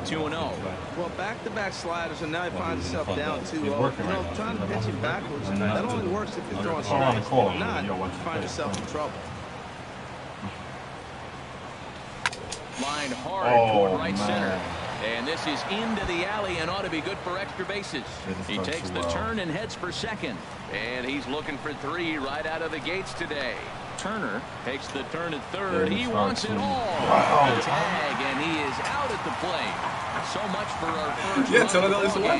2-0. Well, back-to-back sliders, and now he finds himself down 2-0. You know, trying to pitch him backwards, that only works if you're throwing strikes. If not, you find yourself in trouble. Line hard toward right center. And this is into the alley and ought to be good for extra bases. He takes the turn and heads for second. And he's looking for 3 right out of the gates today. Turner takes the turn at third. He wants it all. The tag, and he is out at the plate. So much for our first game.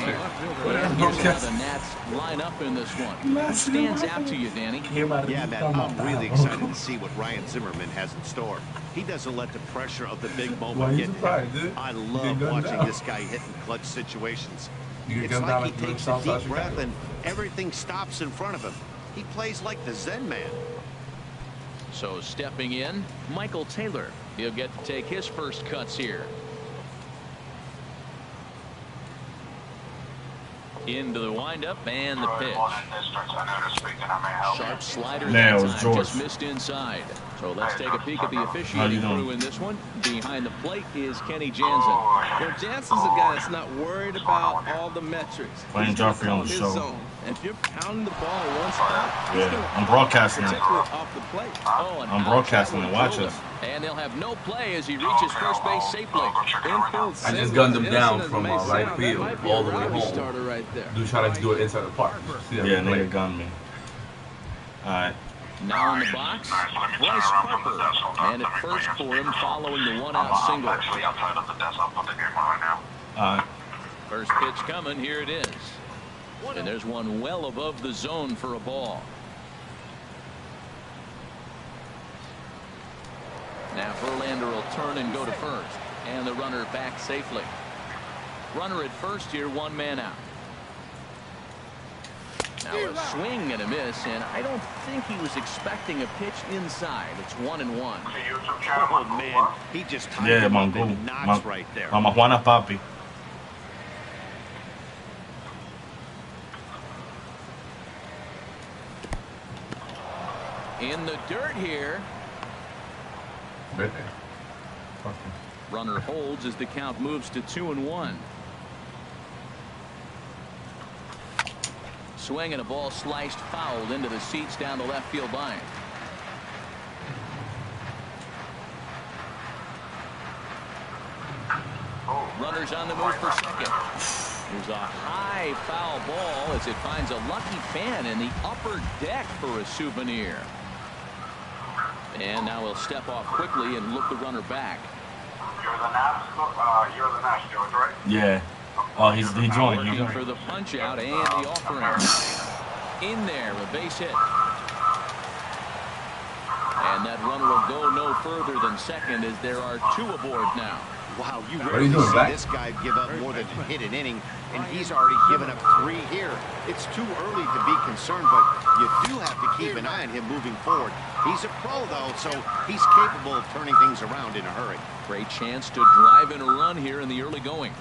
And here's how the Nats line up in this one. What stands out to you, Danny? Yeah, man, I'm really excited to see what Ryan Zimmerman has in store. He doesn't let the pressure of the big moment get to him. I love watching this guy hit in clutch situations. It's like he takes a deep breath and everything stops in front of him. He plays like the Zen man. So stepping in, Michael Taylor. He'll get to take his first cuts here. Into the windup and the pitch. Sharp slider that time, just missed inside. So let's take a peek at the officiating crew in this one. Behind the plate is Kenny Jansen. Well, Jansen's a guy that's not worried about all the metrics. Playing Joffrey on the show. Zone. And if you're pounding the ball in one spot, I'm broadcasting it. Off the plate. I'm broadcasting it. Watch us. And they'll have no play as he reaches first base safely. I just gunned him down from right field all the way home. Right there. Do try to do it inside the park. Yeah, nigga gunned me. All right. Now in the box, Bryce Harper. And at first for him following the one-out single. First pitch coming. Here it is. And there's one well above the zone for a ball. Now Verlander will turn and go to first. And the runner back safely. Runner at first here, 1 man out. Now a swing and a miss, and I don't think he was expecting a pitch inside. It's 1-1. Oh, man. He just tied him up in knots right there. Mama Juana Papi. In the dirt here. Right there. Runner holds as the count moves to 2-1. Swing and a ball sliced fouled into the seats down the left field line. Runners on the move for second. There's a high foul ball as it finds a lucky fan in the upper deck for a souvenir. And now he'll step off quickly and look the runner back. You're the Nats, George, right? Yeah. Oh, he joined. Working for the punch out and the offering. In there, a base hit. And that runner will go no further than second as there are 2 aboard now. Wow, you rarely see this guy give up more than hit an inning, and he's already given up 3 here. It's too early to be concerned, but you do have to keep an eye on him moving forward. He's a pro, though, so he's capable of turning things around in a hurry. Great chance to drive in a run here in the early going.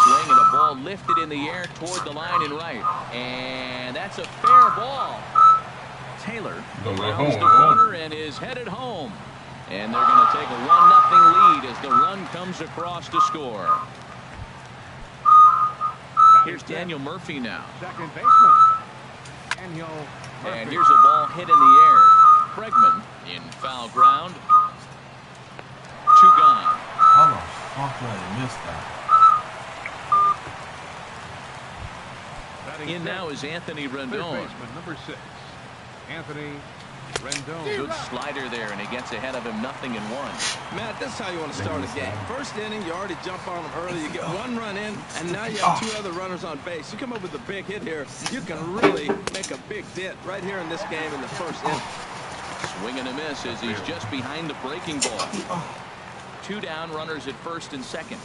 Swing and a ball lifted in the air toward the line and right. And that's a fair ball. Taylor rounds the corner and is headed home. And they're going to take a 1-0 lead as the run comes across to score. Here's Daniel Murphy now. Second baseman. Daniel Murphy. And here's a ball hit in the air. Bregman in foul ground. 2 gone. How the fuck did I miss that? In now is Anthony Rendon. Third baseman, number 6. Anthony Rendon. Good slider there, and he gets ahead of him 0-1. Matt, that's how you want to start a game. First inning, you already jump on them early. You get 1 run in, and now you have 2 other runners on base. You come up with a big hit here, you can really make a big dent right here in this game in the first inning. Swing and a miss as he's just behind the breaking ball. 2 down, runners at first and second.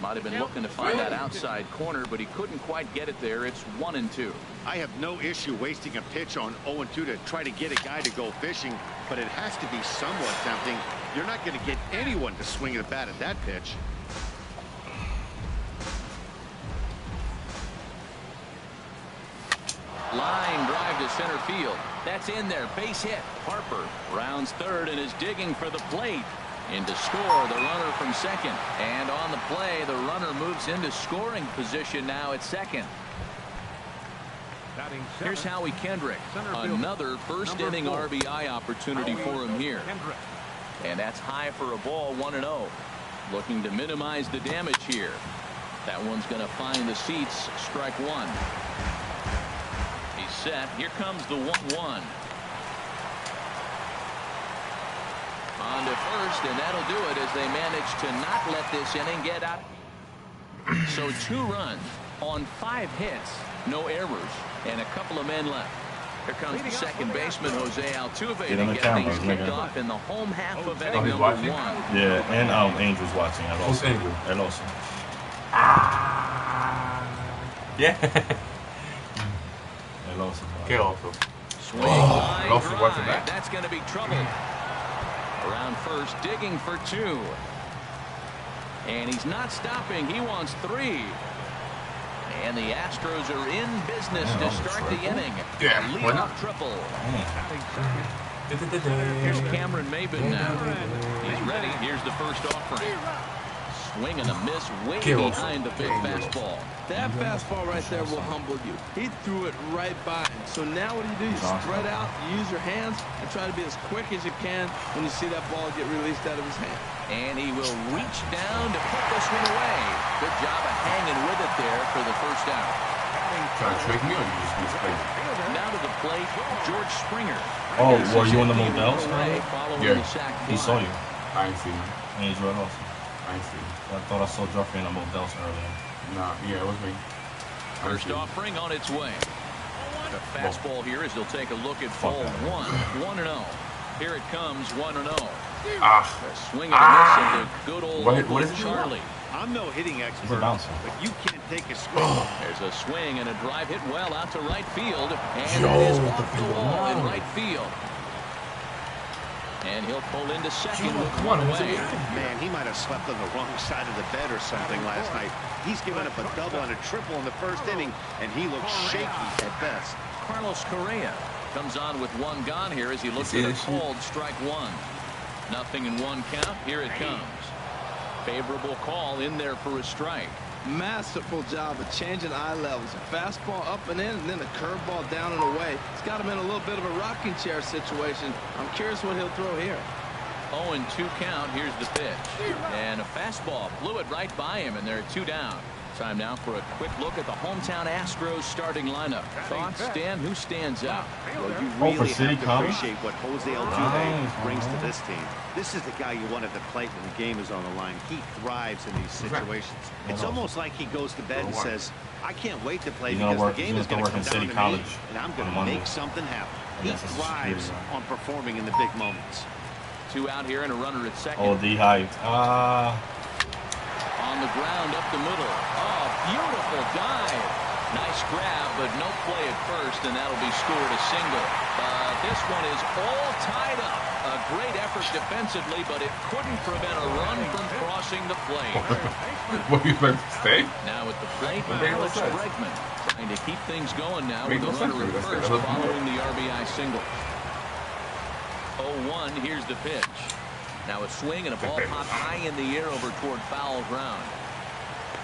Might have been looking to find that outside corner, but he couldn't quite get it there. It's 1-2. I have no issue wasting a pitch on 0-2 to try to get a guy to go fishing, but it has to be somewhat tempting. You're not going to get anyone to swing a bat at that pitch. Line drive to center field. That's in there. Base hit. Harper rounds third and is digging for the plate. In to score, the runner from second. And on the play, the runner moves into scoring position now at second. Here's Howie Kendrick. Another first inning RBI opportunity for him here. And that's high for a ball, 1-0. Looking to minimize the damage here. That one's going to find the seats. Strike one. He's set. Here comes the 1-1. On to first, and that'll do it as they manage to not let this inning get out. So 2 runs on 5 hits, no errors, and a couple of men left. Here comes the second baseman, Jose Altuve, to get things kicked off in the home half of inning number 1. Yeah, and Angel's watching. Who's Angel? And also. Yeah. And also. Okay, also. Swing line also watching drive. that. That's going to be trouble. Around first, digging for 2. And he's not stopping. He wants 3. And the Astros are in business to start the inning. Yeah, why not? Triple. Here's Cameron Maben now. He's ready. Here's the first offering. Swing and a miss way behind the big fastball. That fastball right there will humble you. He threw it right by him. So now what do? You spread out, you use your hands, and try to be as quick as you can when you see that ball get released out of his hand. And he will reach down to put this one away. Good job of hanging with it there for the first out. Trying to trick me or you just misplaced it? Now to the plate, George Springer. Oh, were you in the Models? Yeah. He saw you. I ain't seen him. And he's right also. I ain't seen him. I thought I saw Jeffrey in the Models earlier. Nah, yeah, it was me. First offering on its way. The fastball here as they'll take a look at ball 1. 1-0. Here it comes, 1-0. Ah. A swing and a miss into good old What is it? Charlie. I'm no hitting expert, but you can't take a swing. There's a swing and a drive hit well out to right field. And it is off the wall in right field. And he'll pull into second with one away. Man, he might have slept on the wrong side of the bed or something last night. He's given up a double and a triple in the first inning, and he looks shaky at best. Carlos Correa comes on with 1 gone here as he looks at a called strike 1. Nothing in 1 count. Here it comes. Favorable call in there for a strike. Masterful job of changing eye levels. A fastball up and in, and then a curveball down and away. It's got him in a little bit of a rocking chair situation. I'm curious what he'll throw here. 0-2 count. Here's the pitch. And a fastball blew it right by him, and there are 2 down. Time now for a quick look at the hometown Astros starting lineup. Thoughts, Dan? Who stands out? Well, you really have to appreciate what Jose Altuve brings to this team. This is the guy you want at the plate when the game is on the line. He thrives in these situations. It's almost like he goes to bed and says, I can't wait to play because the game is going to come down to me, and I'm going to make something happen. He thrives on performing in the big moments. 2 out here and a runner at second. Oh, D-hyped. On the ground up the middle. Oh, beautiful dive. Nice grab, but no play at first, and that'll be scored a single. This one is all tied up. A great effort defensively, but it couldn't prevent a run from crossing the plate. What do you expect to stay? Now at the plate, Alex Bregman trying to keep things going now with the runner at first following the RBI single. 0-1, here's the pitch. Now a swing and a ball popped high in the air over toward foul ground.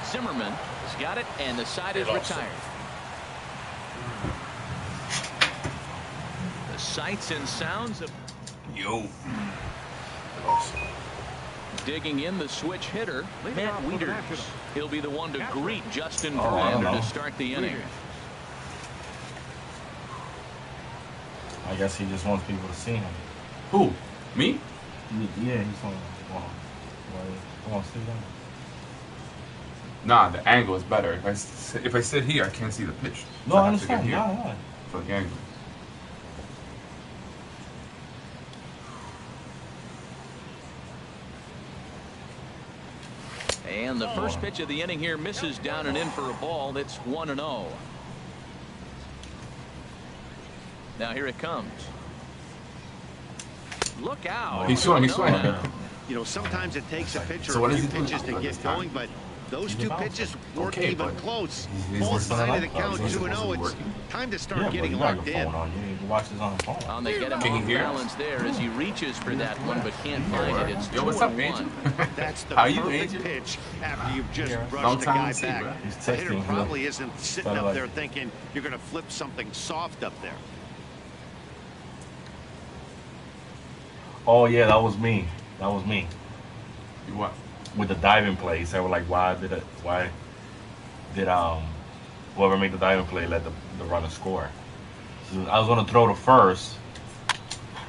Zimmerman has got it, and the side is retired. The sights and sounds of digging in the switch hitter, Matt Wieters. He'll be the one to greet Justin Verlander to start the inning. I guess he just wants people to see him. Who? Me? Yeah, he's on. Want to see them? Nah, the angle is better. If I sit here, I can't see the pitch. No, so I understand. Yeah. For the angle. And the first pitch of the inning here misses down and in for a ball. That's 1-0. Now here it comes. Look out. He's swinging. You know, sometimes it takes a pitcher so a few pitches to get going, but those 2 pitches weren't even close. Full side of the count, 2-0. It's time to start getting locked in. watch this on the phone. On the get him off balance there as he reaches for that one, but can't find it. It's 2-1. That's the How you, perfect Agent? pitch after you've just brushed the guy back. He's The hitter texting, probably isn't sitting up like, there thinking you're going to flip something soft up there. Oh yeah, that was me. That was me. You what? With the diving plays, they were like, why did whoever made the diving play let the runner score? So I was gonna throw to first,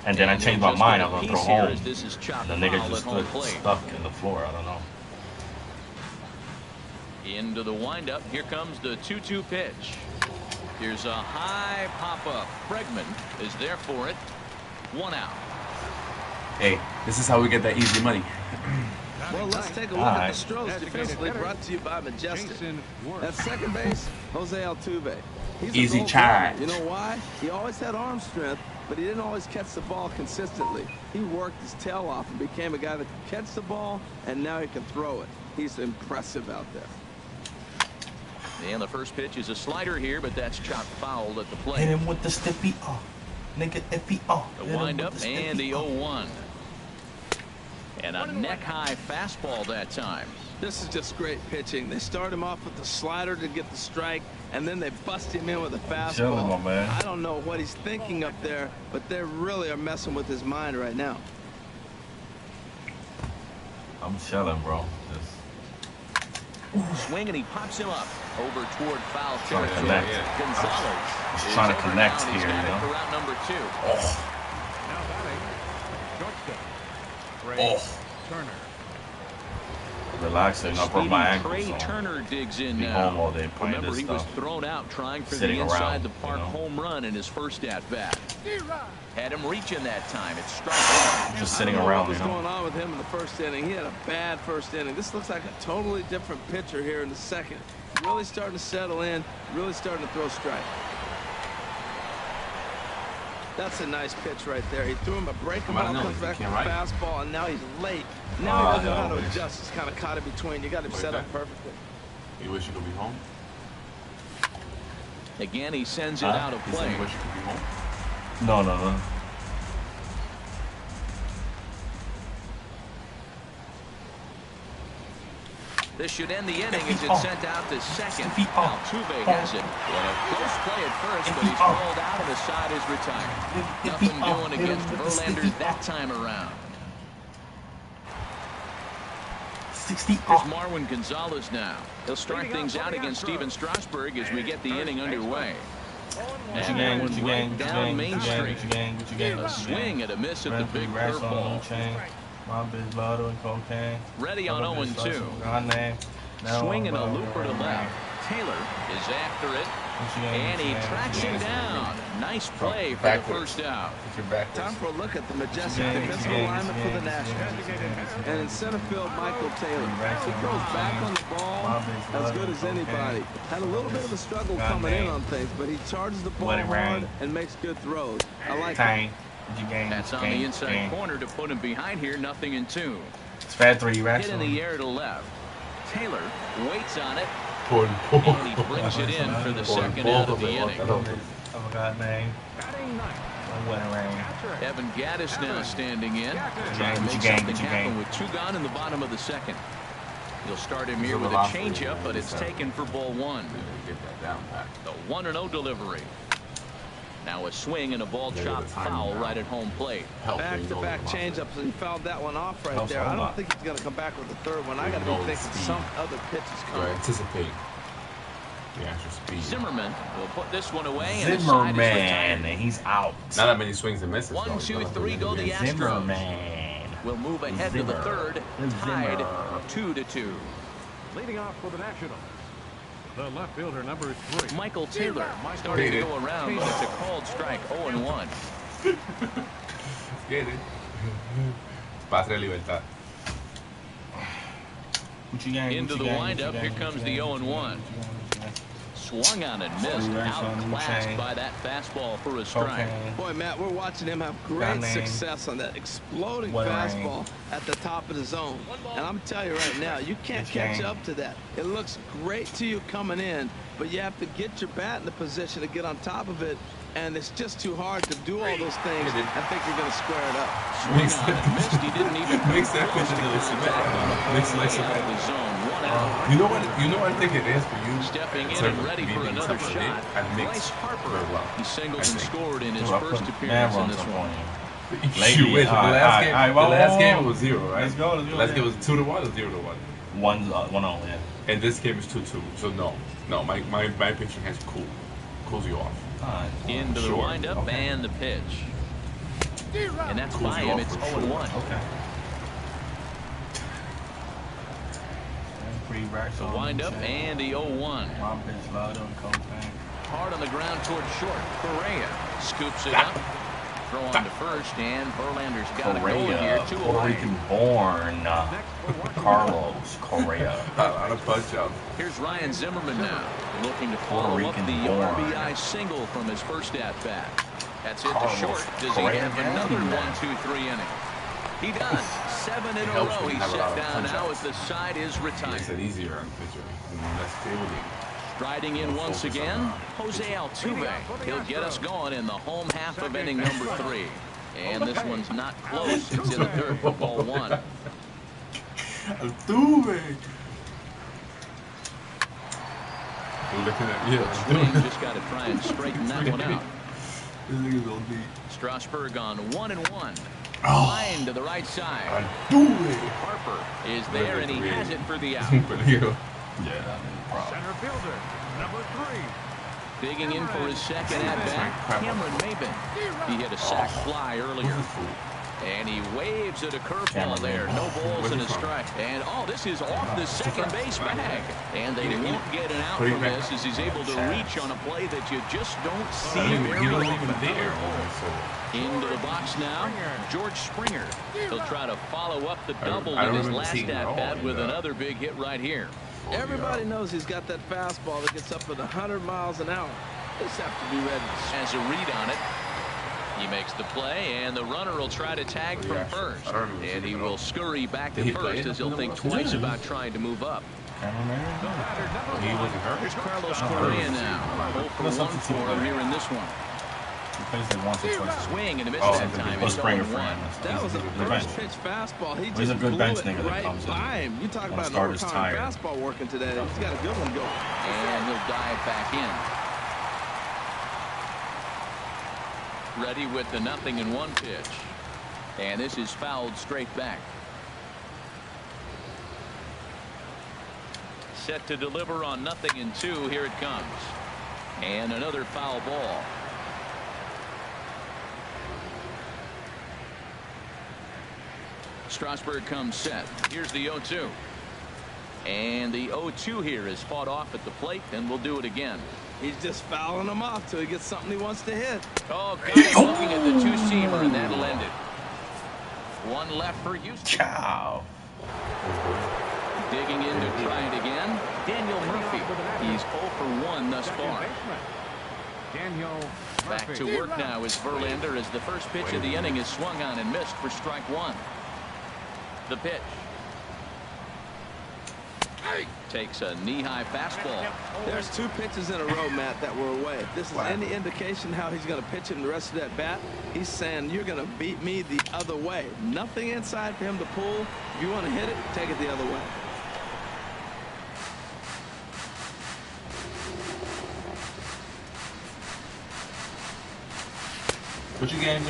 and then I changed my mind. I was gonna throw home. And the nigga just stood stuck in the floor. I don't know. Into the windup. Here comes the 2-2 pitch. Here's a high pop-up. Bregman is there for it. 1 out. Hey, this is how we get that easy money. Well, let's take a look at the Stros defensively, brought to you by Majestic. At second base, Jose Altuve. He's Easy charge. You know why? He always had arm strength, but he didn't always catch the ball consistently. He worked his tail off and became a guy that could catch the ball, and now he can throw it. He's impressive out there. And the first pitch is a slider here, but that's chopped foul at the plate. Hit him with the stiffy off. Nigga, iffy off. The windup and the 0-1. And a neck-high fastball that time. This is just great pitching. They start him off with the slider to get the strike, and then they bust him in with a fastball. Chilling, my man. I don't know what he's thinking up there, but they really are messing with his mind right now. I'm chilling, bro. Swing, and he pops him up over toward foul Trying to territory. connect. Gonzalez Just is trying to over connect now. here, He's got you it know. for route number 2. Now batting, shortstop. Oh. Turner. Relaxing. I broke my ankle. Trey So Turner digs in be now. home all day playing Remember, this he was stuff. thrown out trying for Sitting the inside around, the park you know. home run in his first at-bat. Had him reaching that time. It's strike one. Just sitting I don't know around, what you was know. going on with him in the first inning. He had a bad first inning. This looks like a totally different pitcher here in the second. Really starting to settle in, really starting to throw strike. That's a nice pitch right there. He threw him a breaking ball, comes back with a fastball, and now he's late. Now he doesn't know how to adjust. He's kind of caught in between. You got him set up perfectly. You wish you could be home? Again, he sends it out of You play. said you wish you could be home? No. This should end the inning as it's sent out to second. Altuve has it. Well, a close play at first, but he's called out and the side is retired. Nothing doing against Verlander that time around. 60 Here's Marwin Gonzalez now. He'll start things out against Steven Strasburg as we get the inning underway. And that one right down Main Street. A swing and a miss at the big curveball. My bitch lotto and cocaine. Ready on 0-2. Swinging a looper to left. Taylor is after it. And he tracks him down. Nice play for the first out. Time for a look at the Majestic defensive alignment for the Nationals. And in center field, Michael Taylor. He goes back on the ball as good as anybody. Had a little bit of a struggle coming in on things, but he charges the ball hard and makes good throws. I like it. That's on the inside corner to put him behind here. 0-2. It's bad 3 Hit in the air to left. Taylor waits on it. And he brings it in for the second out of the inning. I forgot name. Evan Gaddis now standing in. Trying to What make you something gang? happen with 2 gone in the bottom of the second. He'll start him here with a changeup, but it's taken for ball 1. The 1-0 delivery. Now a swing and a ball chopped foul right at home plate. Back-to-back changeups, and he fouled that one off right there. I don't think he's going to come back with the third one. I got to be thinking some other pitch is coming. Anticipate the actual speed. Zimmerman will put this one away. Zimmerman, he's out. Not that many swings and misses. 1, 2, 3 go the Astros. Zimmerman. Will move ahead to the third, tied 2-2. Leading off for the Nationals, the left fielder, number 3. Michael Taylor starting to go around, but it's a called strike. 0-1. Get it. Patria Libertad. Into the windup, here comes the 0-1. Swung on and missed. Outclassed by that fastball for a strike. Boy, Matt, we're watching him have great success on that exploding fastball at the top of the zone. And I'm telling you right now, you can't catch up to that. It looks great to you coming in, but you have to get your bat in the position to get on top of it. And it's just too hard to do all those things. I think you're going to square it up. Swung on and missed. He didn't even makes that pitch into the cement. Makes like cement. You know what I think it is for you? Stepping in and ready for another shot. Bryce Harper. Well, he singled and scored in his first appearance in this one. You wait, the last game was 0, right? Let's go. The last game was 2-1 or 0-1? 1-0, yeah. And this game is 2-2. So no, my pitching has cools you off. Into the windup and the pitch. And that's by him. It's 0-1. Okay. The windup and the 0-1. Hard on the ground towards short. Correa scoops it up. Throw on to first, and Verlander's got to go here. 2 Puerto away. Rican born Carlos Correa. On a punch out. Here's Ryan Zimmerman now, looking to follow up the RBI single from his first at-bat. That's it to short. Does he have another 1-2-3 inning? He does. 7 in a row. He's set down now as the side is retired. Makes it easier on pitcher. Less fielding. Striding in once again, Jose Altuve. He'll get us going in the home half of inning number 3. And this one's not close. It's in the third, for ball 1. Altuve. Swing just got to try and straighten that one out. Strasburg on 1-1. Line to the right side. Harper is there, and he has it for the out. Center fielder, number 3. Digging in for his second at-bat, Cameron Maben. He hit a sac fly earlier. And he waves at a curveball there. No balls and a strike. And, this is off the second base bag. And they won't get an out from this as he's able to reach on a play that you just don't see very often. Into the box now, George Springer. He'll try to follow up the double in his last at-bat with another big hit right here. Everybody knows he's got that fastball that gets up at 100 miles an hour. Just have to be ready. As a read on it, he makes the play, and the runner will try to tag from first. And he will scurry back to first as he'll think twice about trying to move up. Here's Carlos Correa now. 0 for 1 for him here in this one. He plays like once or twice. Swing and a miss that time. It's 0-1. That was a first pitch fastball. He just a good bench nigga right that comes in. by him. You talk about an overtime fastball working today. He's got a good one going. And he'll dive back in. Ready with the 0-1 pitch. And this is fouled straight back. Set to deliver on 0-2. Here it comes. And another foul ball. Strasburg comes set. Here's the 0-2. And the 0-2 here is fought off at the plate, and we'll do it again. He's just fouling him off till he gets something he wants to hit. Oh, God, he's looking at the two-seamer, and that'll end it. One left for Houston. Cow. Digging in to try it again. Daniel Murphy. He's 0 for 1 thus far. Back to work now is Verlander as the first pitch of the inning is swung on and missed for strike 1. The pitch. Takes a knee-high fastball. There's 2 pitches in a row, Matt, that were away. If this is any indication how he's going to pitch in the rest of that bat, he's saying you're going to beat me the other way. Nothing inside for him to pull. If you want to hit it, take it the other way. What you game?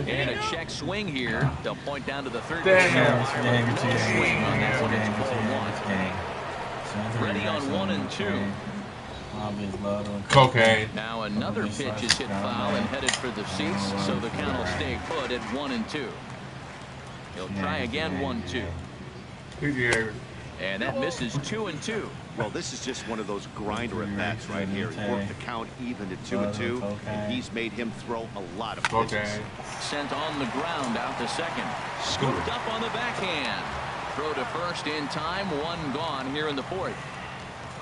And a check swing here. They'll point down to the third. Damn. Swing on that one. It's 4-1. Ready on 1 and 2. Cocaine. Now another pitch is hit foul and headed for the seats, so the count will stay put at 1 and 2. He'll try again 1-2. And that misses 2 and 2. Well, this is just one of those grinder at bats right here. He worked the count even to 2-2, and he's made him throw a lot of pitches. Sent on the ground out to second. Scooped up on the backhand. Throw to first in time. 1 gone here in the 4th.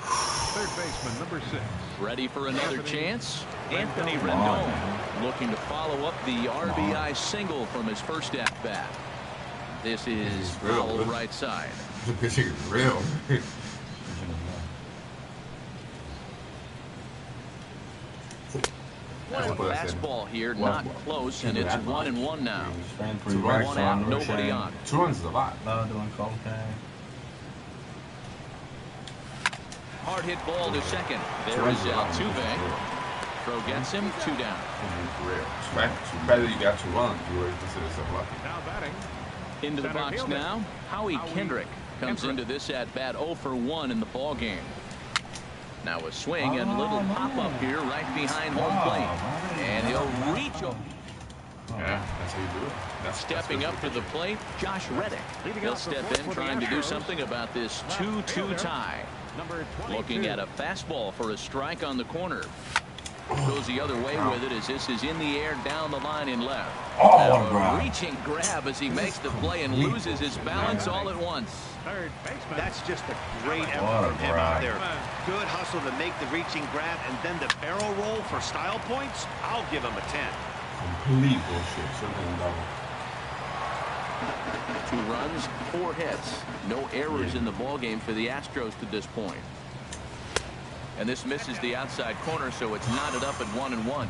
Third baseman, number 6. Ready for another chance? Anthony Rendon looking to follow up the RBI single from his first at-bat. This is foul right side. The pitching is real. Now a fastball here, not close, and it's 1-1 now. 1 out, nobody on. 2 runs is a lot. Hard hit ball to second. There is Altuve. Throw gets him, 2 down. It's better you got 2 runs. You already consider yourself lucky. Now batting. Into the box now. Howie Kendrick comes into this at bat 0 for 1 in the ball game. Now a swing and a little pop up here right behind home plate. And he'll reach over. Yeah, that's how you do it. Stepping up to the plate, Josh Reddick. He'll step in trying to do something about this 2-2 tie. Looking at a fastball for a strike on the corner. Goes the other way with it as this is in the air down the line in left. A reaching grab as he makes the play and loses his balance all at once. That's just a great effort from him out there. Good hustle to make the reaching grab and then the barrel roll for style points. I'll give him a 10. Complete bullshit. 2 runs, 4 hits. No errors in the ball game for the Astros to this point. And this misses the outside corner, so it's knotted up at 1-1.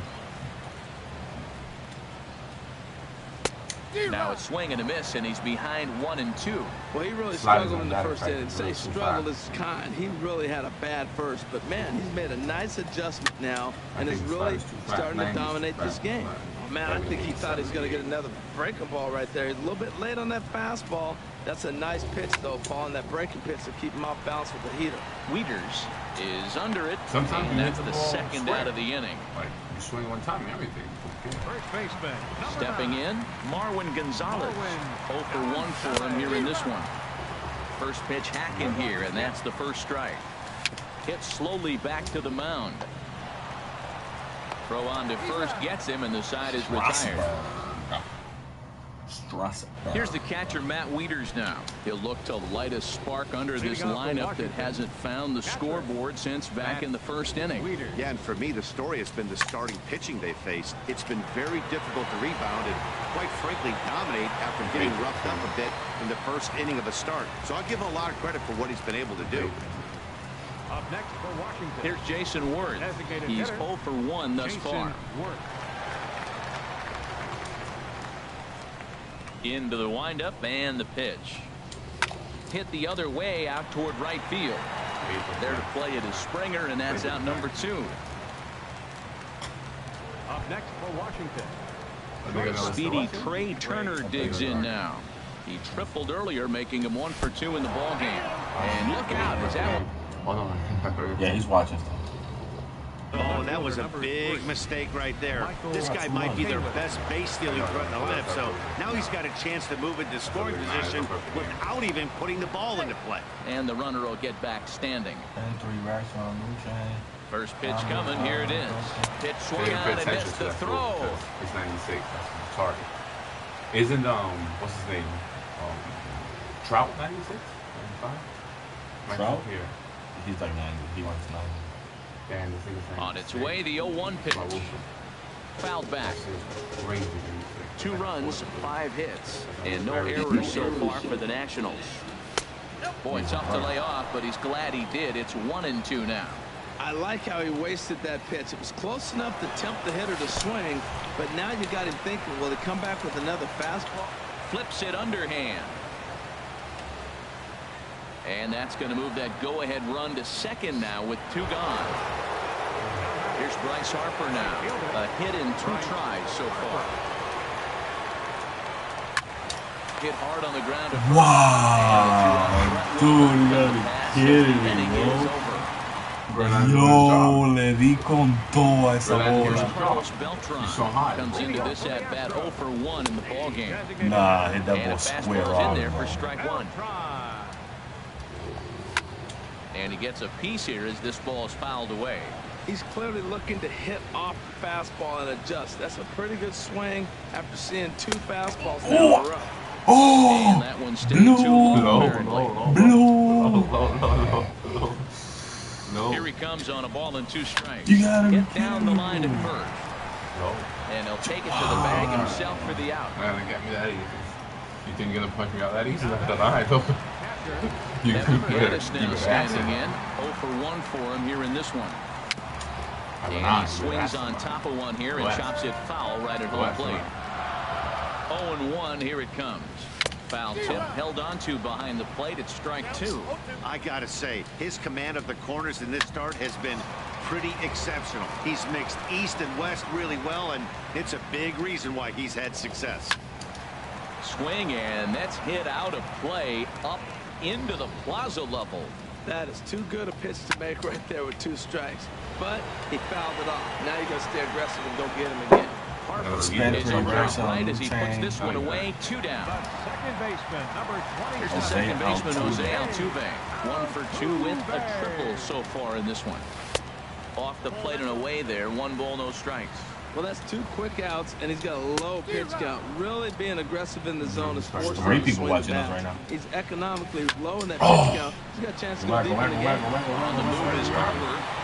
Now a swing and a miss, and he's behind 1-2. Well, he really struggled in the first inning. Say struggle is kind. He really had a bad first, but man, he's made a nice adjustment now and is really starting to dominate this game. Oh, man, I think he thought he was going to get another breaking ball right there. He's a little bit late on that fastball. That's a nice pitch, though, Paul, and that breaking pitch to keep him off balance with the heater. Wieters is under it, Sometimes and that's the second out of the inning. Like, you swing one time and everything. First baseman. Stepping in, Marwin Gonzalez. 0 for 1 for him here in this one. First pitch hacking here, and that's the first strike. Hit slowly back to the mound. Throw on to first gets him, and the side is retired. Here's the catcher, Matt Wieters now. He'll look to light a spark under this lineup that hasn't found the scoreboard since back in the first inning. Yeah, and for me, the story has been the starting pitching they faced. It's been very difficult to rebound and, quite frankly, dominate after getting roughed up a bit in the first inning of a start. So I'll give him a lot of credit for what he's been able to do. Up next for Washington. Here's Jason Worth. He's 0 for 1 thus far. Into the windup and the pitch. Hit the other way out toward right field. There to play it is Springer, and that's out number 2. Up next for Washington. Speedy Trey Turner digs in now. He tripled earlier, making him 1 for 2 in the ball game. And look out, is that one? Yeah, he's watching stuff. Oh, that was a big mistake right there. This guy might be their best base stealing threat in the lineup, so now he's got a chance to move into scoring position without even putting the ball into play. And the runner will get back standing. And 3 racks on Moonshine. First pitch coming, here it is. Pitch swung out and missed the throw. It's 96, that's the target. Isn't, what's his name? Trout 96? 95? Trout? Here. He's like 90. He wants 90. On its way, the 0-1 pitch. Fouled back. 2 runs, 5 hits, and no errors so far for the Nationals. Boy, tough to lay off, but he's glad he did. It's 1-2 now. I like how he wasted that pitch. It was close enough to tempt the hitter to swing, but now you got him thinking, will he come back with another fastball? Flips it underhand. And that's going to move that go-ahead run to second now with 2 gone. Here's Bryce Harper now. A hit in 2 tries so far. Hit hard on the ground. Wow. Dude, you gotta be kidding me, bro. Yo, le di con todo a esa bola. Carlos Beltran comes into this at-bat 0 for 1 in the ballgame. Nah, hit that ball square off. In there for strike 1. And he gets a piece here as this ball is fouled away. He's clearly looking to hit off the fastball and adjust. That's a pretty good swing after seeing 2 fastballs in a row. Oh, and that one stayed too long, apparently. No. Here he comes. comes on a ball and 2 strikes. Get down the line at first. And he'll take it to the bag himself for the out. Man, they got me that easy. You think you're going to punch me out that easy? That's the line, though. Gaddis now standing in. 0 for 1 for him here in this one. And he swings on top of one here and chops it foul right at home plate. 0-1, here it comes. Foul tip held onto behind the plate. It's strike 2. I gotta say, his command of the corners in this start has been pretty exceptional. He's mixed east and west really well, and it's a big reason why he's had success. Swing, and that's hit out of play up into the plaza level. That is too good a pitch to make right there with 2 strikes. But he fouled it off. Now you got to stay aggressive and go get him again. Harper is over right as he puts this one away. 2 down. Second baseman, number 20. Here's the second baseman, Jose Altuve. 1 for 2 with a triple so far in this one. Off the plate and away there. 1 ball, no strikes. Well, that's 2 quick outs, and he's got a low pitch count. Really being aggressive in the zone is forced him to swing the bat. Right now. He's economically low in that pitch count. He's got a chance to go deep in the game. On the move is Harper.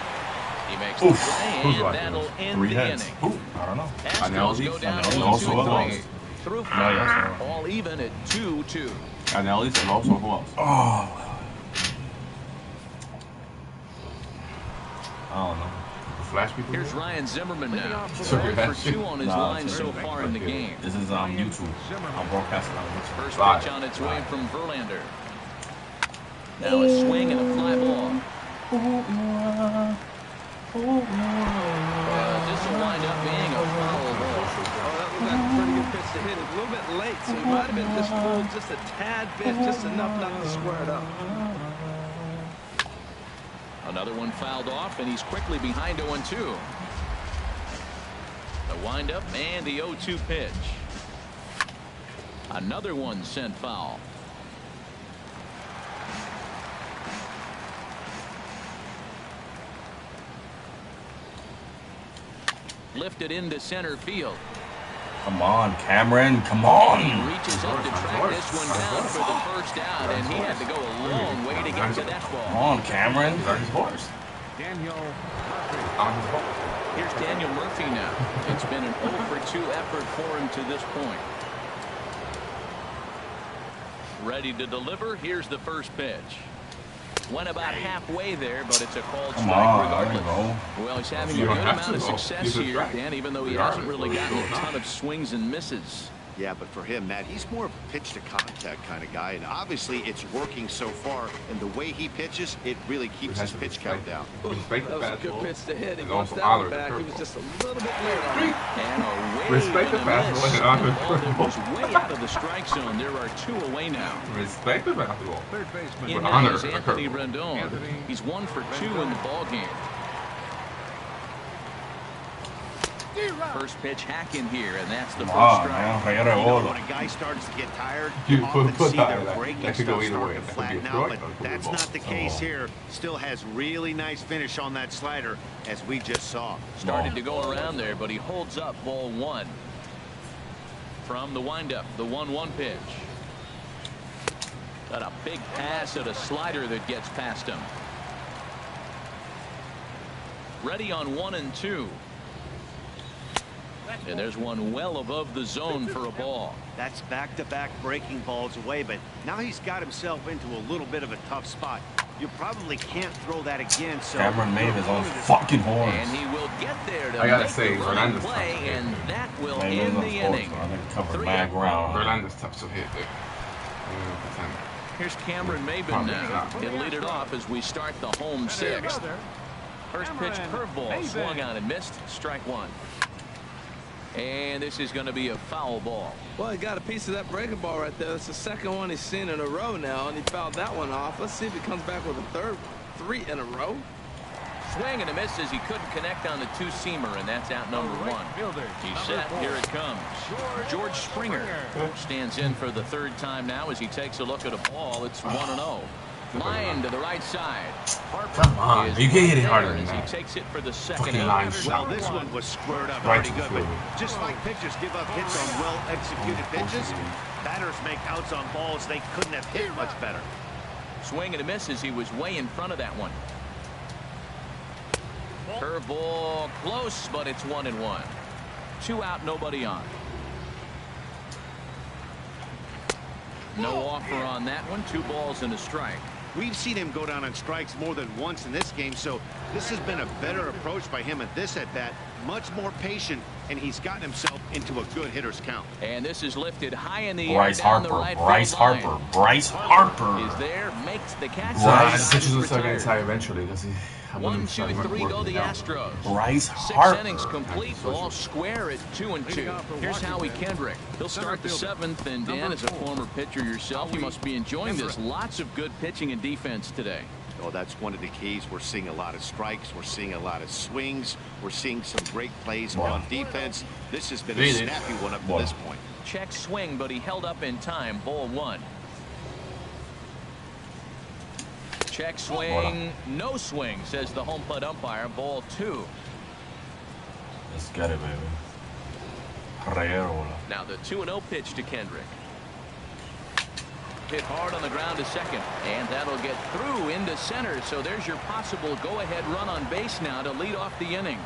He makes the play, and that'll end the inning. I don't know. Astros go down to 2-3 through 5. All even at 2-2. And at least also who else? I don't know. Flash people. Here's Ryan Zimmerman now. 1 Okay. for 2 on his line so far in the game. This is YouTube. I'm broadcasting on YouTube. First pitch on its way from Verlander. Now a swing and a fly ball. This will wind up being a foul ball. Oh, that was a pretty good pitch to hit. It a little bit late, so he might have been just pulled just a tad bit, just enough not to square it up. Another one fouled off, and he's quickly behind 0-2. The windup and the 0-2 pitch. Another one sent foul. Lifted into center field. Come on, Cameron. Come on. He reaches up to track this one down for the first out, and he had to go a long way to get to that ball. Come on, Cameron. His horse. Daniel Murphy. Here's Daniel Murphy now. It's been an 0 for 2 effort for him to this point. Ready to deliver. Here's the first pitch. Went about halfway there, but it's a called strike regardless. Well, he's having a good amount of success here, Dan, even though he hasn't really gotten a ton of swings and misses. Yeah, but for him, Matt, he's more of a pitch-to-contact kind of guy, and obviously it's working so far, and the way he pitches, it really keeps his pitch count down. That was a good pitch to hit. He wants that one back. He was just a little bit late on it. And a Respect the fastball and honor the ball that was way out of the strike zone. There are 2 away now. Respect the basketball. Third baseman. In honor is Anthony Rendon. He's 1 for 2 in the ball game. First pitch hack in here, and that's the first strike. When a guy starts to get tired, you often see their breaking stuff start to flatten out, but that's not the case here. Still has really nice finish on that slider, as we just saw. Started to go around there, but he holds up ball 1. From the windup, the 1-1 pitch. Got a big pass at a slider that gets past him. Ready on 1-2. And there's one well above the zone for a ball. That's back-to-back breaking balls away, but now he's got himself into a little bit of a tough spot. You probably can't throw that again, so Cameron made his own fucking horns. And he will get there to I gotta make say, the running Verlander's play, tough to and hit. that will end the inning. Covered bad ground. Verlander's tough to hit there. Here's Cameron Maben now. He'll lead it off as we start the home 6th. First pitch curveball swung on and missed. Strike 1. And this is going to be a foul ball. Well, he got a piece of that breaking ball right there. That's the second one he's seen in a row now, and he fouled that one off. Let's see if he comes back with a third, 3 in a row. Swing and a miss as he couldn't connect on the 2-seamer, and that's out number 1. He's set. Here it comes. George Springer stands in for the 3rd time now as he takes a look at a ball. It's 1-0. Line to the right side. Harper Come on, you can hit it harder than as that. he takes it for the second Fucking out. line Well, shot. this one was squared up Right pretty to good, the but floor. just like pitchers give up hits on well-executed pitches, batters make outs on balls they couldn't have hit much better. Swing and a miss as he was way in front of that one. Curveball close, but it's 1-1. 2 out, nobody on. No offer on that one. 2 balls and a strike. We've seen him go down on strikes more than once in this game, so this has been a better approach by him at this at-bat. Much more patient, and he's gotten himself into a good hitter's count. And this is lifted high in the Bryce air down Harper. the right Bryce field line. Harper. Bryce Harper. Is there, makes the catch. Bryce pitches will start getting tired eventually because he. 1, 2, 3 go the Astros. Bryce 6 Harper. innings complete, all square at 2-2. Here's Howie Kendrick. He'll start the 7th, and Dan, as a former pitcher yourself, you must be enjoying this. Lots of good pitching and defense today. Oh, that's one of the keys. We're seeing a lot of strikes. We're seeing a lot of swings. We're seeing some great plays on defense. This has been a snappy one up to this point. Check swing, but he held up in time. Ball 1. Check swing, no swing, says the home plate umpire. Ball 2. Let's get it, baby. Herrera. Now the 2-0 pitch to Kendrick. Hit hard on the ground to second, and that'll get through into center. So there's your possible go-ahead run on base now to lead off the inning.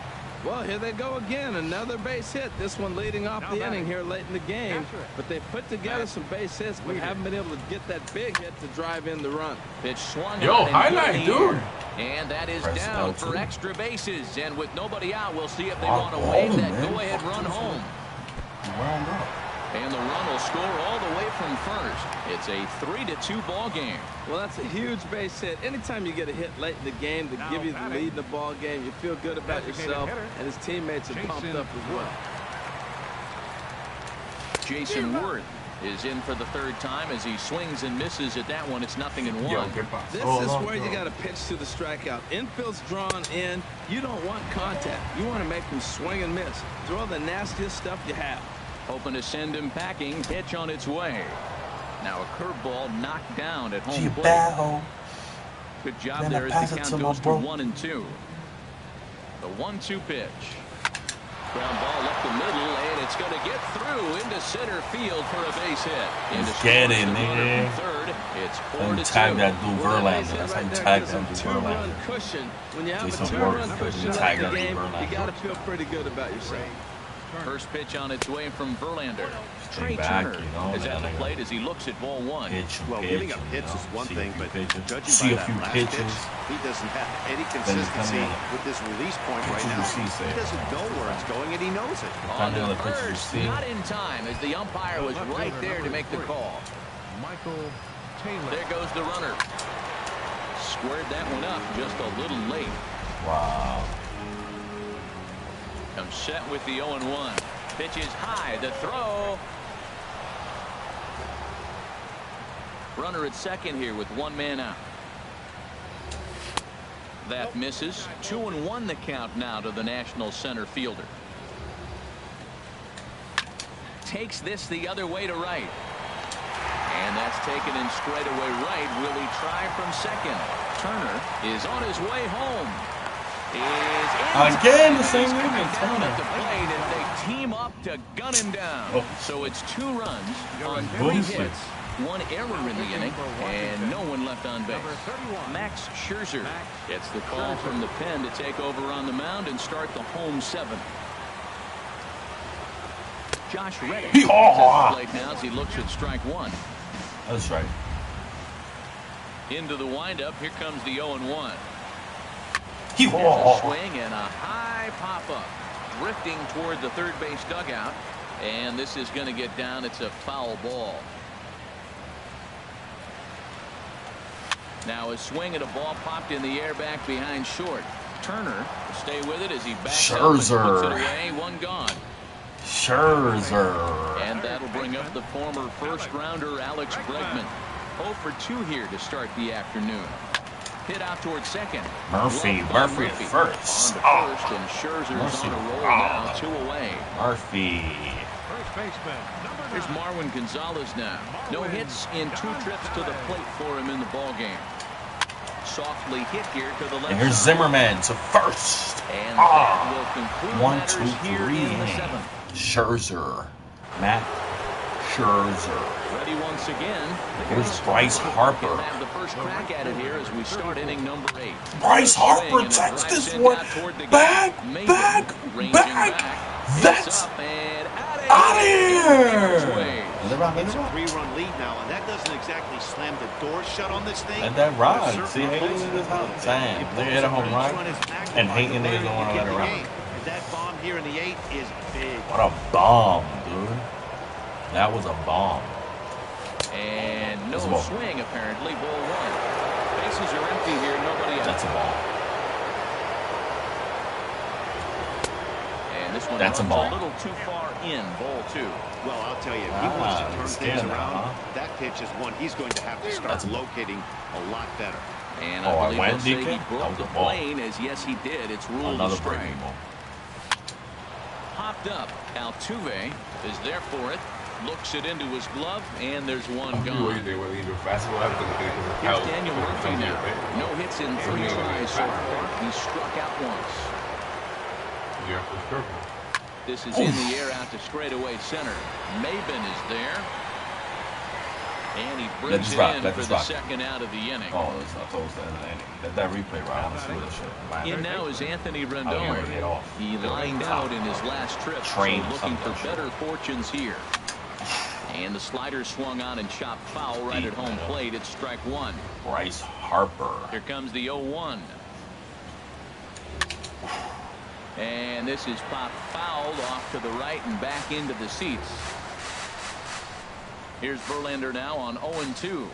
Well, here they go again. Another base hit. This one leading off the inning here late in the game. But they put together some base hits, but haven't been able to get that big hit to drive in the run. Pitch swung. Yo, highlight, dude. And that is Press down L2. for extra bases. And with nobody out, we'll see if they want to wave that go-ahead run home. Wound up. And the run will score all the way from first. It's a 3-2 ball game. Well, that's a huge base hit. Anytime you get a hit late in the game to give you the lead in the ball game, you feel good about yourself, and his teammates are pumped up as well. Jason Worth is in for the 3rd time as he swings and misses at that one. It's 0-1. Yo, get by. This is where you got to pitch to the strikeout. Infield's drawn in. You don't want contact. You want to make him swing and miss. Throw the nastiest stuff you have. Hoping to send him packing. Pitch on its way. Now a curveball knocked down at home plate. Good job there as the count goes to 1-2. The 1-2 pitch. Ground ball up the middle, and it's going to get through into center field for a base hit. Get it, nigga. Third, it's 4-2. Tag that dude Verlander. That's how you tag that dude Two-run Verlander. cushion. When you have Jason a two-run Worth, cushion you in tag the that dude game, Verlander. you got to feel pretty good about yourself. First pitch on its way from Verlander. Trey back, Turner you know, is at the man. plate as he looks at ball 1. Well, giving up hits is one thing, but judging by that last pitch, he doesn't have any consistency with this release point right now. He doesn't know where it's going, and he knows it. On to first, not in time, as the umpire was right there to make the call. Michael Taylor. There goes the runner. Squared that one up just a little late. Wow. Comes set with the 0-1. Pitch is high. The throw. Runner at second here with 1 man out. That misses. 2-1 the count now to the National center fielder. Takes this the other way to right. And that's taken in straightaway right. Will he try from second? Turner is on his way home. Again, the same thing. At the plate, and they team up to gun him down. So it's 2 runs on 3 hits, 1 error in the inning, and no one left on base. Max Scherzer gets the call from the pen to take over on the mound and start the home 7th. Josh Reddick is at the plate now as he looks at strike 1. That's right. Into the windup. Here comes the 0-1. There's a swing and a high pop-up. Drifting toward the third base dugout. And this is going to get down. It's a foul ball. Now a swing at a ball popped in the air back behind short. Turner will stay with it as he backs up and puts it away. 1 gone. Scherzer. And that'll bring up the former first-rounder Alex Bregman. 0 for 2 here to start the afternoon. Hit out towards second. Murphy first. On to first, and Scherzer's on a roll now, 2 away. Murphy. First baseman, Here's Marwin Gonzalez now. No hits in 2 trips to the plate for him in the ballgame. Softly hit here to the left. And here's Zimmerman to first. And that will conclude 1, matters 2, 3. here in the 7th. Scherzer. Matt Scherzer. Ready once again. Here's Bryce Harper. He'll have the first crack at it here as we start inning number 8. Bryce Harper takes this one. Back. That's out of here. It's a 3-run lead now, and that doesn't exactly slam the door shut on this thing. Let that ride. See, Hayden in this house. Damn, they hit a home run, and Hayden niggas don't want to let it ride. That bomb here in the 8th is big. What a bomb, dude. That was a bomb. And no swing, apparently. Ball 1. Bases are empty here. Nobody out. That's a ball. And this one That's a ball. A little too far in. Ball 2. Well, I'll tell you, if he wants to turn things around, that pitch is one he's going to have to start locating a lot better. And I believe they'll say he broke the plane, as yes, he did. It's ruled a strike. Popped up. Altuve is there for it. Looks it into his glove, and there's one gone. Here's Daniel Murphy now. No hits in 3 tries so far. He struck out once. This is in the air out to straightaway center. Maben is there. And he brings it in for the second out of the inning. Oh, it's not close to the inning. Let that replay right on the shit. In now is Anthony Rendon. He lined out in his last trip, so looking for better fortunes here. And the slider swung on and chopped foul right at home plate. It's strike 1. Bryce Harper. Here comes the 0-1. And this is popped fouled off to the right and back into the seats. Here's Verlander now on 0-2.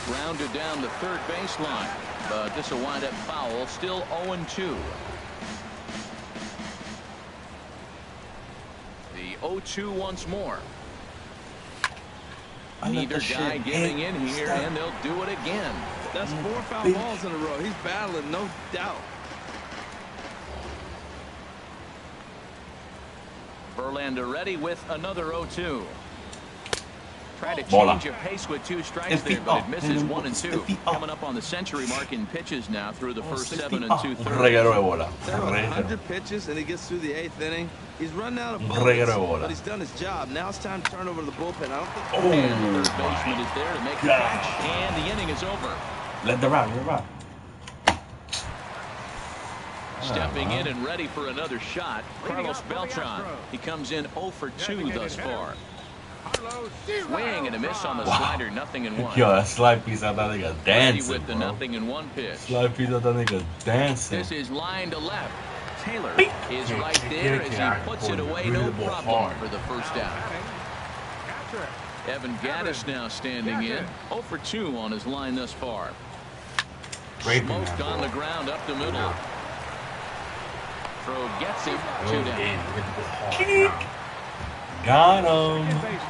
Grounded down the third baseline. But this will wind up foul. Still 0-2. The 0-2 once more. Neither guy giving in here, and they'll do it again. That's 4 foul balls in a row. He's battling, no doubt. Verlander ready with another 0-2. Try to change a pace with 2 strikes there, but it misses 1 and 2. Coming up on the century mark in pitches now through the first 7 2/3. 100 pitches, and he gets through the 8th inning. He's run out of bullets, but he's done his job. Now it's time to turn over to the bullpen. I don't think the third baseman is there to make the catch, and the inning is over. Let the run. Stepping in and ready for another shot, Carlos Beltran. He comes in 0 for 2 thus far. Swing and a miss on the slider, 0-1. Yo, that slide piece out that nigga dancing, with the 0-1 pitch. Slide piece out that nigga dancing. This is line to left. Taylor is right there as he puts it away, no problem for the first out. Evan Gattis now standing in, 0 for 2 on his line thus far. Smoked on the ground up the middle. Throw gets him, 2 down. Got him.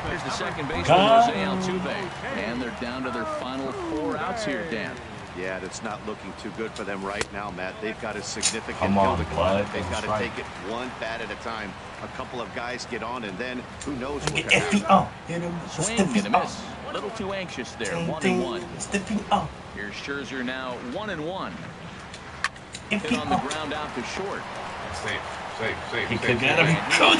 Here's the second baseman, Jose Altuve. And they're down to their final 4 outs here, Dan. Yeah, that's not looking too good for them right now, Matt. They've got a significant hill to climb. They've got to take it one bat at a time. A couple of guys get on, and then who knows what can happen. Swing and a miss. A little too anxious there, 1-1. Here's Scherzer now 1-1. Hit on the ground out to short. He could get him. Well,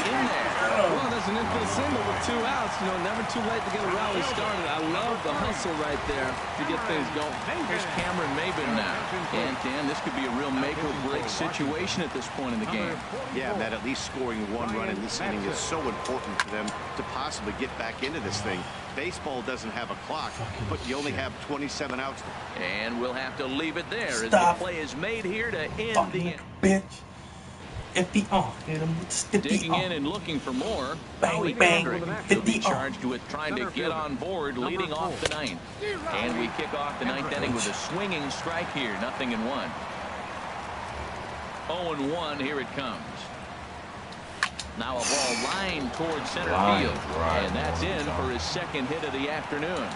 there's an infield single with 2 outs. You know, never too late to get a rally started. I love the hustle right there to get things going. Here's Cameron Maben now. And Dan, this could be a real make-or-break situation at this point in the game. Yeah, Matt, at least scoring 1 run in this inning is so important for them to possibly get back into this thing. Baseball doesn't have a clock, but you only have 27 outs. And we'll have to leave it there as the play is made here to end the bitch. Digging in and looking for more. Bang, bang. He'll be charged with trying to get on board, leading off the 9th. And we kick off the 9th inning with a swinging strike here, 0-1. 0-1, here it comes. Now a ball lined towards center field. And that's in for his second hit of the afternoon.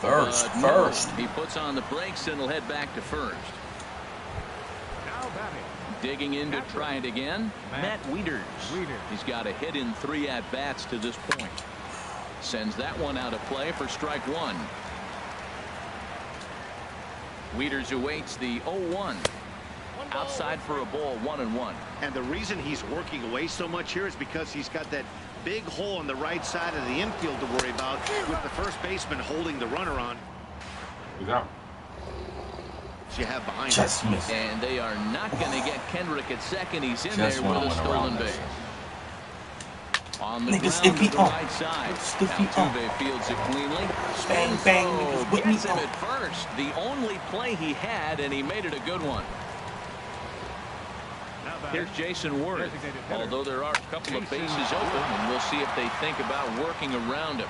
First. He puts on the brakes and will head back to first. Digging in to try it again, Matt Wieters. He's got a hit in 3 at-bats to this point. Sends that one out of play for strike 1. Wieters awaits the 0-1. Outside for a ball, 1-1. And the reason he's working away so much here is because he's got that big hole on the right side of the infield to worry about with the first baseman holding the runner on. He's out. You have behind Just us. And they are not going to get Kendrick at second. He's in there with a stolen base. On the ground to the right side. Altuve fields it cleanly. Bang, bang, niggas, Gets him at first. The only play he had, and he made it a good one. Here's Jason Worth. Although there are a couple of bases open, and we'll see if they think about working around him.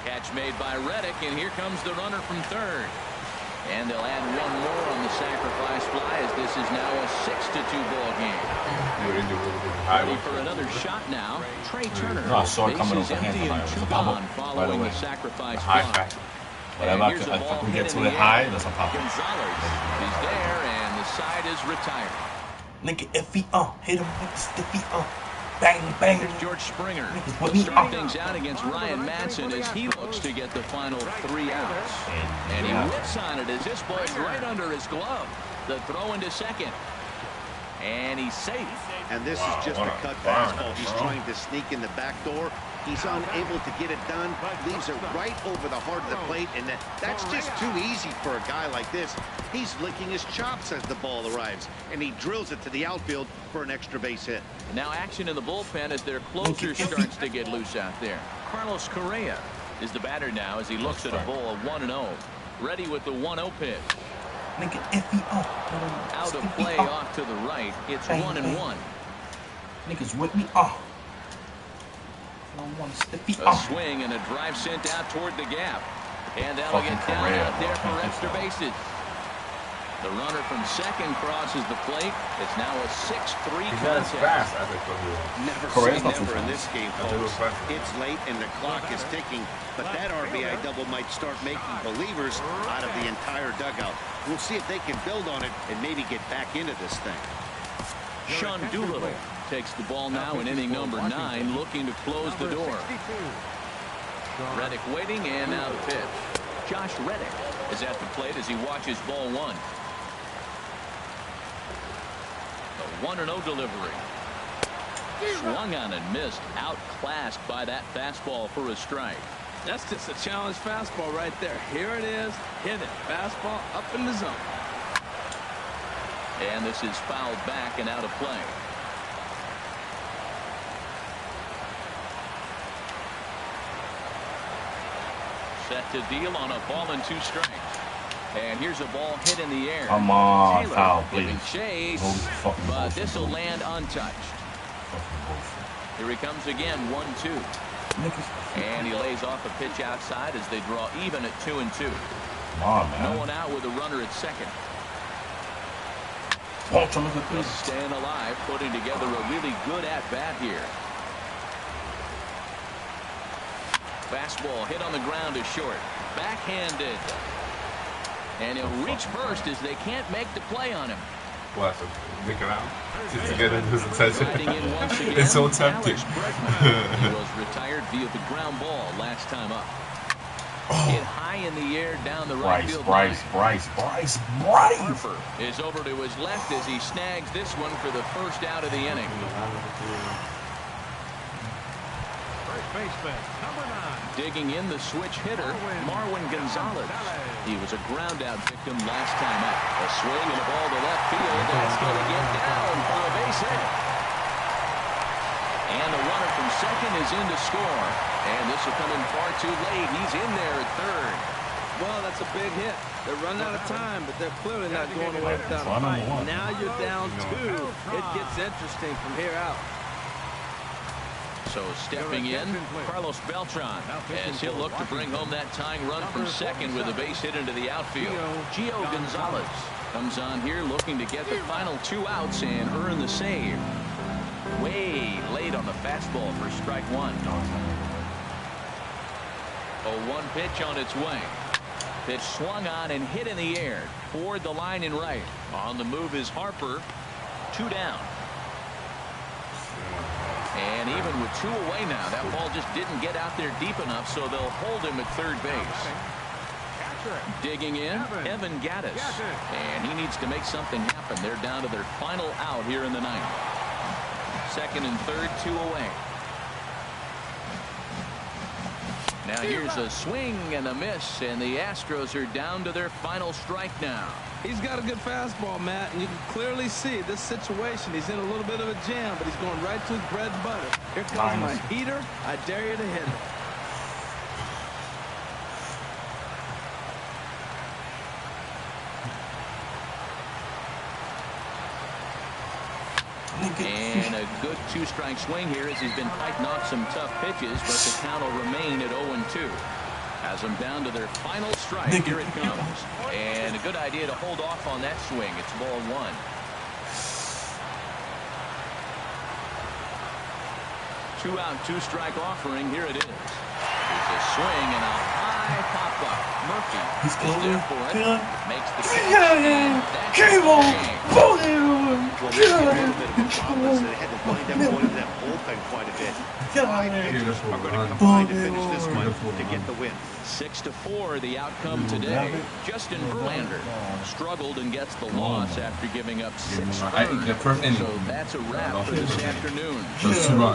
Catch made by Reddick, and here comes the runner from third. And they'll add one more on the sacrifice fly as this is now a 6-2 ball game. Ready for another shot now. Trey Turner. No, I saw it coming Bases over empty and two gone following the sacrifice fly. Whatever if I can get to it high, that's a pop. Gonzalez is there, and the side is retired. Nigga, if he hit him with the stiffy bang, bang. Here's George Springer. Starting things out against Ryan Madson as he looks to get the final 3 outs. And he whips on it as this ball's right under his glove. The throw into second. And he's safe. And this is just a cut fastball. He's trying to sneak in the back door. He's unable to get it done. Leaves it right over the heart of the plate. And that's just too easy for a guy like this. He's licking his chops as the ball arrives. And he drills it to the outfield for an extra base hit. Now action in the bullpen as their closer starts to get loose out there. Carlos Correa is the batter now as he looks at a ball of 1-0. Ready with the 1-0 pitch. Out of play off to the right. It's 1-1. Niggas with me. A swing and a drive sent out toward the gap. And that'll get down out there for extra bases. The runner from second crosses the plate. It's now a 6-3 contest. Never say never in this game, folks. It's late and the clock is ticking, but that RBI double might start making believers out of the entire dugout. We'll see if they can build on it and maybe get back into this thing. Sean Doolittle takes the ball now in inning number 9, looking to close the door. Reddick waiting, and now the pitch. Josh Reddick is at the plate as he watches ball 1. The 1-0 delivery. Swung on and missed, outclassed by that fastball for a strike. That's just a challenge fastball right there. Here it is. Hit it. Fastball up in the zone. And this is fouled back and out of play. Set to deal on a ball and 2 strikes. And here's a ball hit in the air. Come on, Taylor foul, giving please. chase, but this will land untouched. Here he comes again, 1-2. And he lays off a pitch outside as they draw even at 2-2. Come on, man. No one out with a runner at second. Staying alive, putting together a really good at-bat here. Fastball hit on the ground to short. Backhanded. And he'll reach first as they can't make the play on him. Well, so look around to get into his attention. In once again, It's so tempting. He was retired via the ground ball last time up. Hit high in the air down the right field line. Bryce. Harper is over to his left as he snags this one for the first out of the inning. First baseman, number 9. Digging in the switch hitter, Marwin Gonzalez. He was a ground-out victim last time up. A swing and a ball to left field. That's going to get down for a base hit. And the runner from second is in to score. And this will come in far too late. He's in there at third. Well, that's a big hit. They're running out of time, but they're clearly not going away without a fight. Now you're down 2. It gets interesting from here out. So stepping in, Carlos Beltran, as he'll look to bring home that tying run from second with a base hit into the outfield. Gio Gonzalez comes on here looking to get the final 2 outs and earn the save. Way late on the fastball for strike 1. A 1 pitch on its way. Pitch swung on and hit in the air toward the line and right. On the move is Harper. 2 down. And even with 2 away now, that ball just didn't get out there deep enough, so they'll hold him at third base. Digging in, Evan Gattis. And he needs to make something happen. They're down to their final out here in the 9th. Second and third, 2 away. Now here's a swing and a miss, and the Astros are down to their final strike now. He's got a good fastball, Matt, and you can clearly see this situation. He's in a little bit of a jam, but he's going right to his bread and butter. Here comes my heater. I dare you to hit it. And a good two-strike swing here as he's been fighting off some tough pitches, but the count will remain at 0-2. Has them down to their final strike. Here it comes. And a good idea to hold off on that swing. It's ball one. Two-out, two-strike offering. Here it is. There's a swing and a high pop-up. Murphy is there for it. Makes the catch. They had to wind up going to that bullpen quite a bit. Five pitchers are going to combine to finish this one to get the win. 6-4, the outcome today. Justin Verlander struggled and gets the loss after giving up 6 runs. So that's a wrap for this afternoon.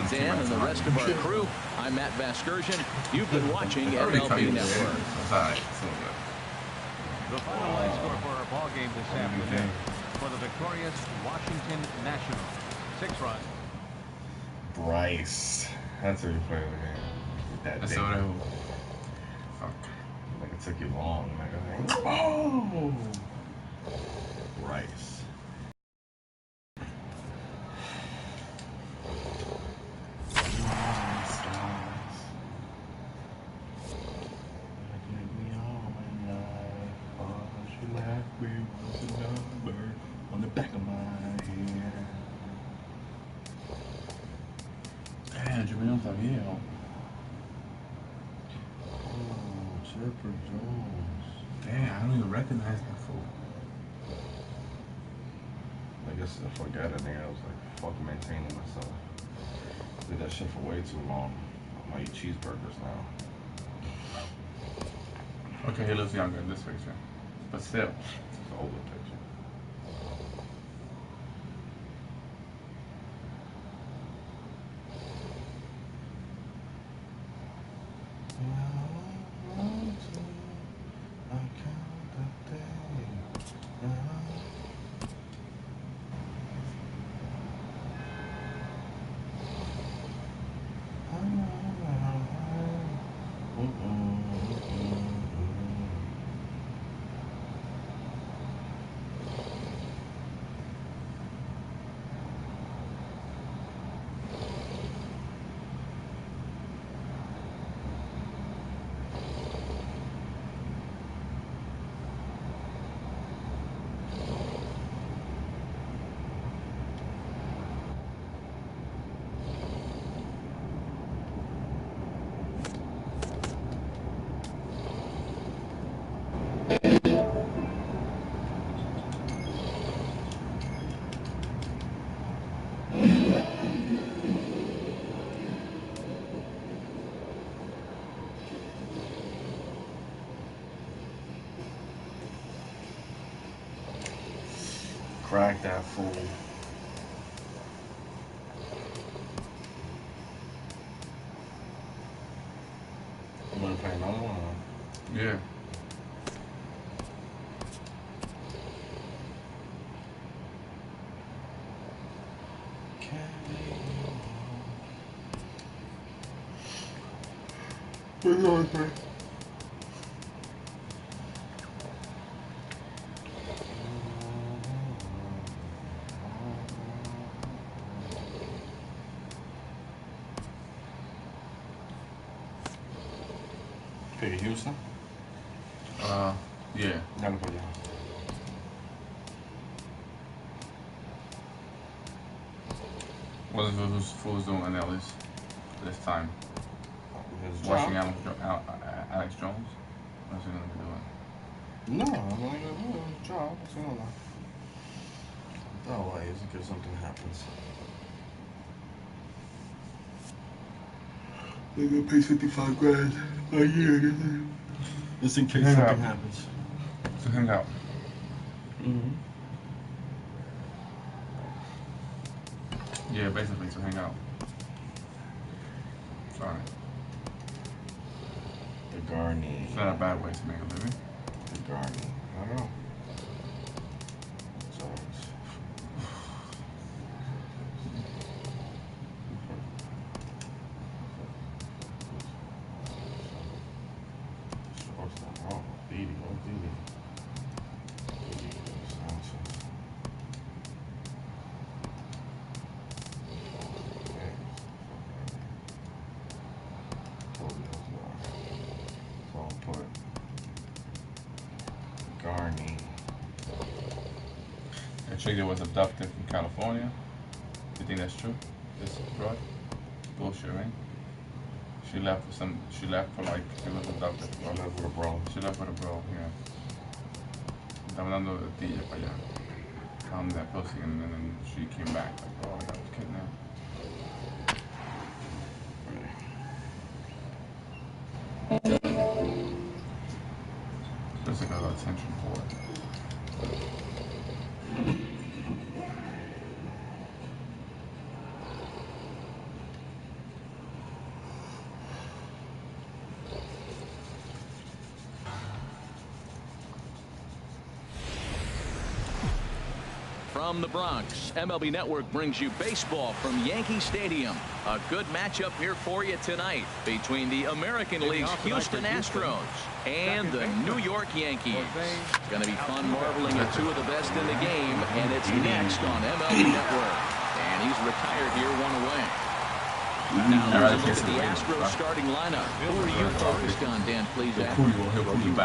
Dan and the rest of our crew, I'm Matt Vasgersian. You've been watching MLB Network. The final line score for our ball game this afternoon for the victorious Washington Nationals. 6 runs. Bryce. That's how you play the game. That's what I hope. Fuck. Like it took you long. Like, oh! Bryce. On the back of my head. Damn, Julian tá viejo. Oh, Chipper Jones. Damn, I don't even recognize that fool. I guess I forgot it, nigga. I was like, fuck maintaining myself. Did that shit for way too long. I'm gonna eat cheeseburgers now. Okay, he looks younger in this picture. But still, it's an older picture. Crack that fool. You wanna play another one? Yeah. Pick Houston? Yeah. Dale por allá. What is those fools doing in Ellis this time? Watching Alex Jones? What's he going to be doing? No, I'm not going to do his job. What's going on? Otherwise, in case something happens. They're going to pay $55,000 a year. Just in case something happens. To hang out. Mm-hmm. Yeah, basically to hang out. Sorry. The Garney. It's not a bad way to make a living. The Garney. I don't know. Chick that was abducted from California. You think that's true? This broad? Bullshit, right? She left for like, she was abducted. She left with a bro. She left with a bro, yeah. Estaba dando de tilla para allá. Found that pussy and then she came back. Like, oh, I got this kid now. Just got attention for it. From the Bronx, MLB Network brings you baseball from Yankee Stadium. A good matchup here for you tonight between the American League's Houston Astros and the New York Yankees. It's going to be fun marveling at two of the best in the game, and it's next on MLB Network. And he's retired here, one away. Now let's look at the Astros starting lineup. Who are you focused on, Dan, please? You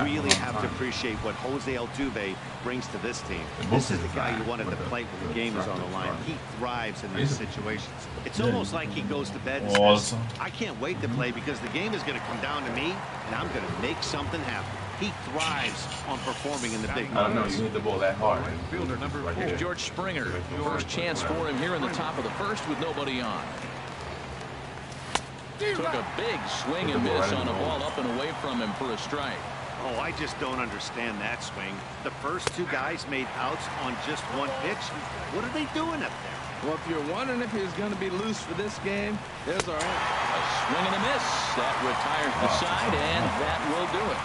really have to appreciate what Jose Altuve brings to this team. This is the guy you want at the plate when the game is on the line. He thrives in these situations. It's almost like he goes to bed and says, I can't wait to play because the game is going to come down to me, and I'm going to make something happen. He thrives on performing in the big moments. I don't know, you hit the ball that hard. Fielder number 4. George Springer. First chance for him here in the top of the first with nobody on. Took a big swing and miss on a ball up and away from him for a strike. Oh, I just don't understand that swing. The first two guys made outs on just one pitch. What are they doing up there? Well, if you're wondering if he's going to be loose for this game, there's our answer. A swing and a miss. That retires the side, and that will do it.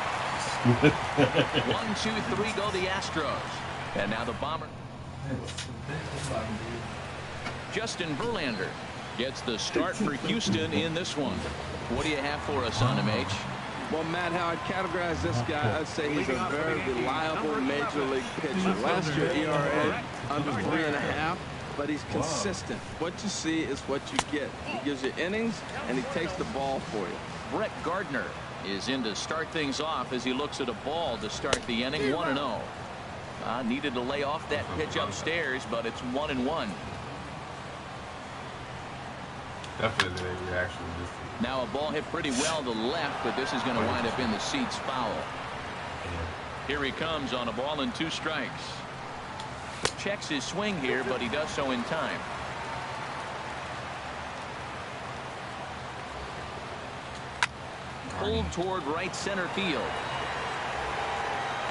1, 2, 3 go the Astros. And now the Bomber. Justin Verlander gets the start for Houston in this one. What do you have for us on him, H? Well, Matt, how I'd categorize this guy, I'd say he's a very reliable major league pitcher. Last year, ERA under 3.5, but he's consistent. What you see is what you get. He gives you innings, and he takes the ball for you. Brett Gardner is in to start things off as he looks at a ball to start the inning. 1-0. Needed to lay off that pitch upstairs, but it's 1-1. Definitely a reaction. Now a ball hit pretty well to the left, but this is going to wind up in the seats foul. Here he comes on a ball and 2 strikes. Checks his swing here, but he does so in time. Pulled toward right center field.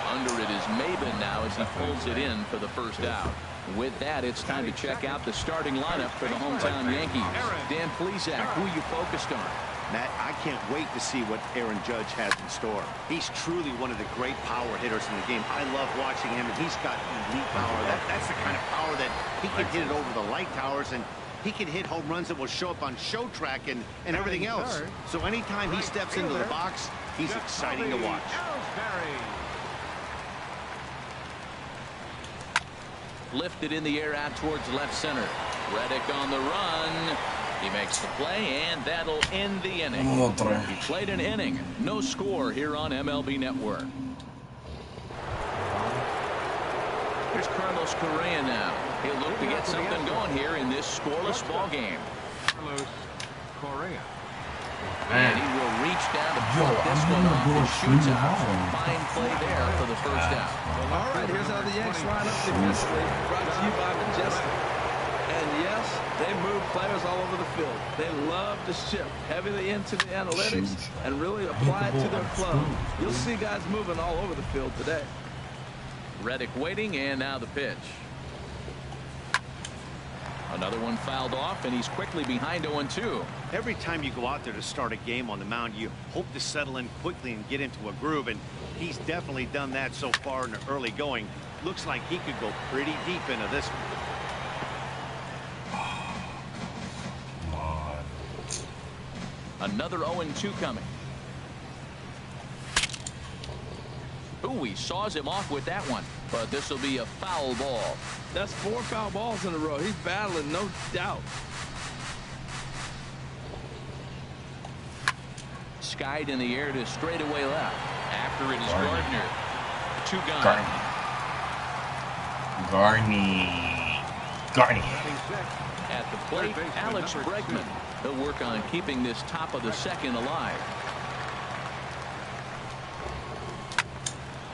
Under it is Maben now as he pulls it in for the first out. With that, it's time to check out the starting lineup for the hometown Yankees. Dan Plesac, who are you focused on? Matt, I can't wait to see what Aaron Judge has in store. He's truly one of the great power hitters in the game. I love watching him, and he's got elite power. That's the kind of power that he can hit it over the light towers, and he can hit home runs that will show up on Show Track and everything else. So anytime he steps into the box, he's exciting to watch. Lifted in the air out towards left center. Reddick on the run. He makes the play, and that'll end the inning. He played an inning. No score here on MLB Network. Here's Carlos Correa now. He'll look to get something going here in this scoreless ball game. Carlos Correa. And he will reach down to put this one off and shoots out. Fine play there for the first out. Well, all right, here's how the Yanks line up defensively. Brought to you by Majestic. And yes, they move players all over the field. They love to shift heavily into the analytics and really apply it to their flow. You'll see guys moving all over the field today. Reddick waiting, and now the pitch. Another one fouled off, and he's quickly behind 0-2. Every time you go out there to start a game on the mound, you hope to settle in quickly and get into a groove, and he's definitely done that so far in the early going. Looks like he could go pretty deep into this one. Another 0-2 coming. Ooh, he saws him off with that one, but this will be a foul ball. That's 4 foul balls in a row. He's battling, no doubt. Skied in the air to straightaway left. After it is Gardner. 2 gone. Garney. At the plate, Alex Bregman. He'll work on keeping this top of the second alive.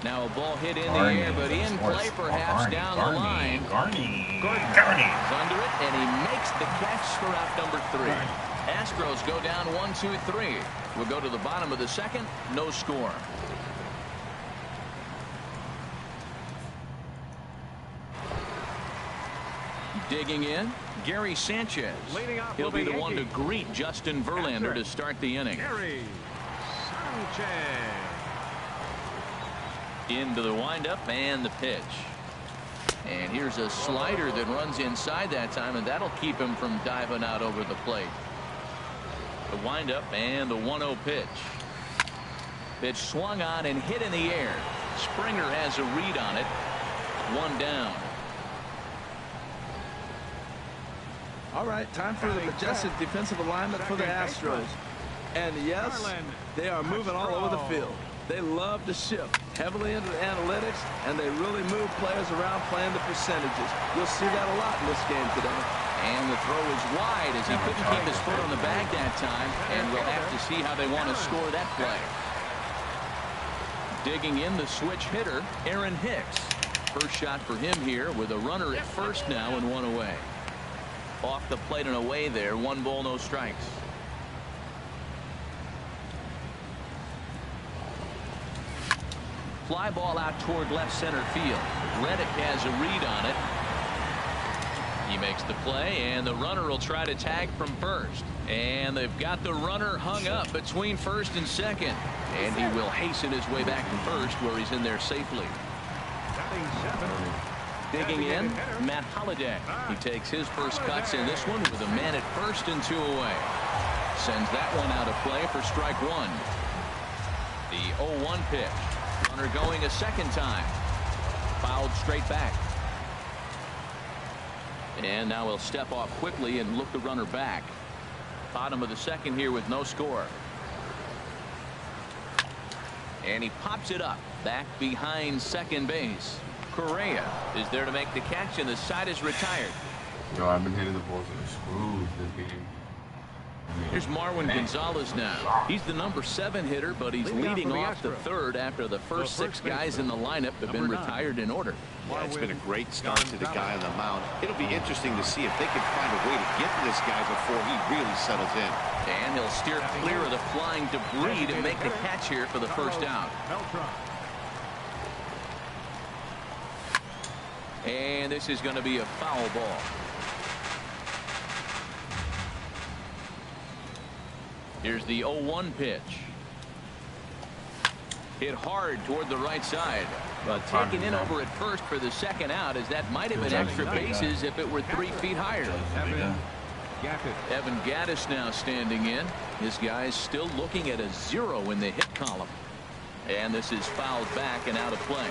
Now a ball hit in the air, but in play perhaps down the line. Garney. Gardner's under it, and he makes the catch for out number 3. Astros go down 1-2-3. We'll go to the bottom of the second. No score. Digging in, Gary Sanchez. He'll be the one to greet Justin Verlander to start the inning. Gary Sanchez. Into the windup and the pitch. And here's a slider that runs inside that time, and that'll keep him from diving out over the plate. The windup and the 1-0 pitch. Pitch swung on and hit in the air. Springer has a read on it. 1 down. All right, time for the majestic defensive alignment for the Astros. And yes, they are moving all over the field. They love to shift heavily into the analytics, and they really move players around playing the percentages. You'll see that a lot in this game today. And the throw is wide as he couldn't keep his foot on the bag that time, and we'll have to see how they want to score that play. Digging in, the switch hitter, Aaron Hicks. First shot for him here with a runner at first now and 1 away. Off the plate and away there, 1 ball, no strikes. Fly ball out toward left center field. Reddick has a read on it. He makes the play, and the runner will try to tag from first. And they've got the runner hung up between first and second. And he will hasten his way back to first, where he's in there safely. Digging in, Matt Holliday. He takes his first cuts in this one with a man at first and 2 away. Sends that one out of play for strike 1. The 0-1 pitch. Runner going a second time. Fouled straight back. And now he'll step off quickly and look the runner back. Bottom of the second here with no score. And he pops it up back behind second base. Correa is there to make the catch, and the side is retired. Yo, I've been hitting the balls in the screws this game. Here's Marwin Gonzalez now. He's the number 7 hitter, but he's leading off the third after the first 6 guys in the lineup have been retired in order. Yeah, it's been a great start to the guy on the mound. It'll be interesting to see if they can find a way to get to this guy before he really settles in. And he'll steer clear of the flying debris to make the catch here for the first out. And this is going to be a foul ball. Here's the 0-1 pitch. Hit hard toward the right side, but taken in over at first for the second out, as that might have been extra bases if it were 3 feet higher. Evan Gattis now standing in. This guy's still looking at a 0 in the hit column. And this is fouled back and out of play.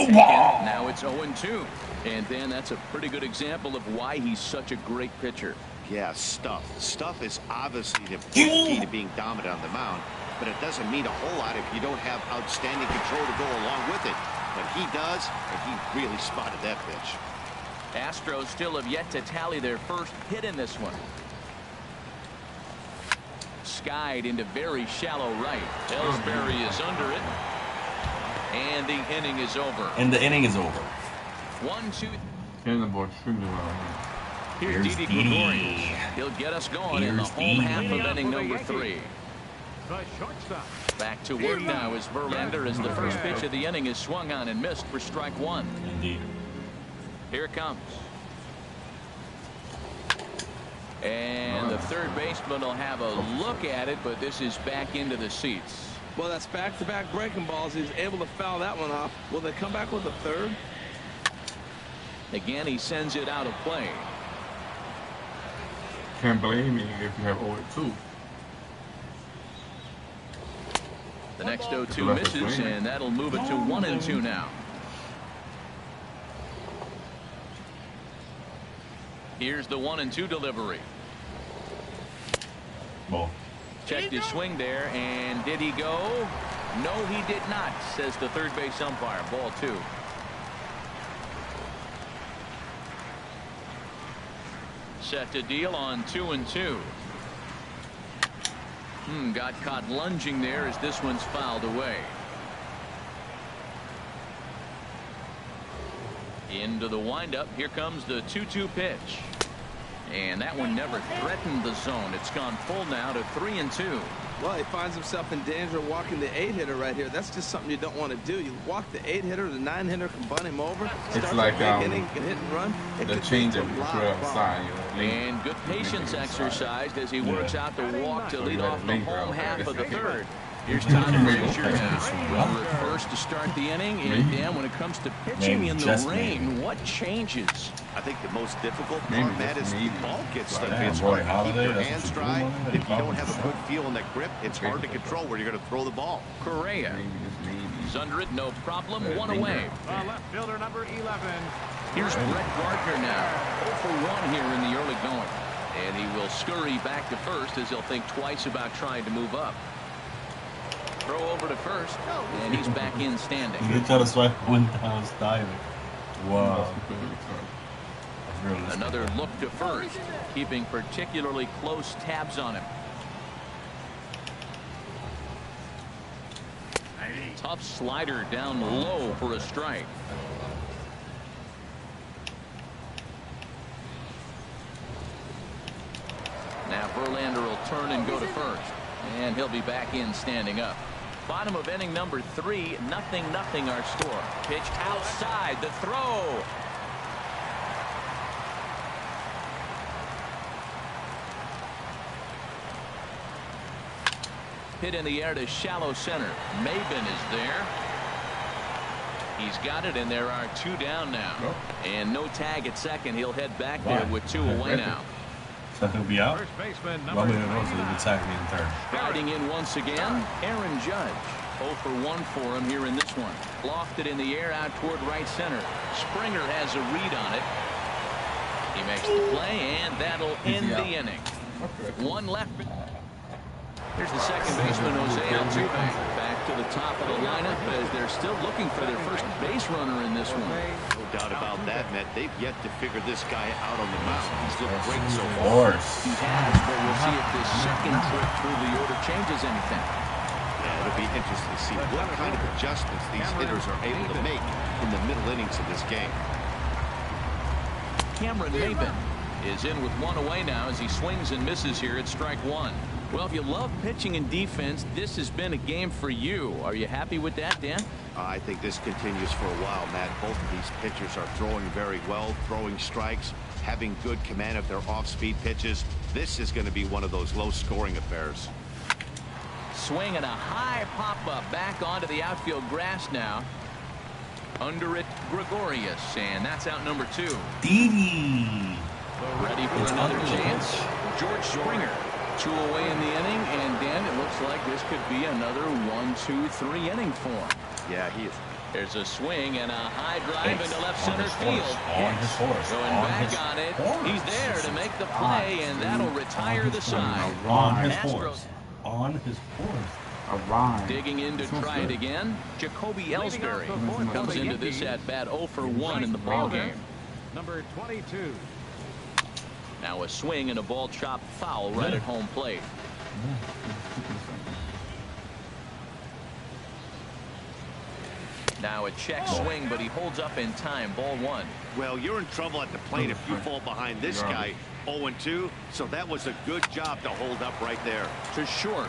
Now it's 0-2. And then that's a pretty good example of why he's such a great pitcher. Yeah, stuff. Stuff is obviously the key to being dominant on the mound, but it doesn't mean a whole lot if you don't have outstanding control to go along with it. But he does, and he really spotted that pitch. Astros still have yet to tally their first hit in this one. Skied into very shallow right. Ellsbury is under it. And the inning is over. 1-2. Hitting the ball extremely well. Here's Didi Gregorius. He'll get us going in the home half of inning number 3. the shortstop. Back to work now as Verlander, as the first pitch of the inning is swung on and missed for strike one. Indeed. Here it comes. And the third baseman will have a look at it, but this is back into the seats. Well, that's back-to-back breaking balls. He's able to foul that one off. Will they come back with a third? Again, he sends it out of play. Can't blame me if you have 0-2. The next 0-2 misses, and that'll move it to 1-2 now. Here's the 1-2 delivery. Ball. Checked his swing there, and did he go? No, he did not, says the third base umpire. Ball 2. Set to deal on 2-2. Got caught lunging there as this one's fouled away. Into the windup. Here comes the 2-2 pitch. And that one never threatened the zone. It's gone full now to 3-2. Well, he finds himself in danger of walking the 8-hitter right here. That's just something you don't want to do. You walk the 8-hitter, the 9-hitter can bunt him over. It's like inning, can hit and run. the change of outside. And good patience exercised as he works out the walk to lead off the home half of the third. Here's Tom Frazier now. Runner at first to start the inning. And Dan, when it comes to pitching in the rain, what changes? I think the most difficult part, Matt, is the ball gets the Damn, pitch Roy right. Halladay, Keep your that's hands what you're dry. doing. If you don't have a good feel in that grip, it's hard to control where you're going to throw the ball. Correa is under it, no problem. One away. Left fielder number 11. Here's Brett Gardner now. 0 for 1 here in the early going. And he will scurry back to first as he'll think twice about trying to move up. Throw over to first, and he's back in standing. He did try to swipe when I was diving. Wow. Another look to first, keeping particularly close tabs on him. Tough slider down low for a strike. Now Verlander will turn and go to first, and he'll be back in standing up. Bottom of inning number 3, 0-0 our score. Pitch outside, the throw. Hit in the air to shallow center. Maben is there. He's got it, and there are 2 down now. And no tag at second. He'll head back there with 2 away now. So he'll be out? First baseman Well, number we don't know, so he'll be tagging me in third. Riding in once again, Aaron Judge. 0 for 1 for him here in this one. Lofted in the air out toward right center. Springer has a read on it. He makes the play, and that'll end the inning. 1 left. Here's the second baseman, Jose Altuve. Back to the top of the lineup as they're still looking for their first base runner in this one. No doubt about that, Matt. They've yet to figure this guy out on the mound. He's looked great so Of far. course. He has, but we'll see if this second trip through the order changes anything. Yeah, it'll be interesting to see what kind of adjustments these hitters are able to make in the middle innings of this game. Cameron Maben is in with 1 away now as he swings and misses here at strike 1. Well, if you love pitching and defense, this has been a game for you. Are you happy with that, Dan? I think this continues for a while, Matt. Both of these pitchers are throwing very well, throwing strikes, having good command of their off-speed pitches. This is going to be one of those low-scoring affairs. Swing and a high pop-up back onto the outfield grass now. Under it, Gregorius, and that's out number 2. Didi. Ready for another chance. George Springer. 2 away in the inning, and Dan, it looks like this could be another 1-2-3 inning for him. Yeah, he is. There's a swing and a high drive into left center field. On his horse. Going back on it. He's there to make the play, and that'll retire the side. On his horse. On his horse. Digging in to try it again. Jacoby Ellsbury comes into this at-bat 0 for 1 in the ballgame. Number 22. Now a swing and a ball chopped foul right at home plate. Now a check swing, but he holds up in time. Ball 1. Well, you're in trouble at the plate if you fall behind this guy 0-2, so that was a good job to hold up right there. To short.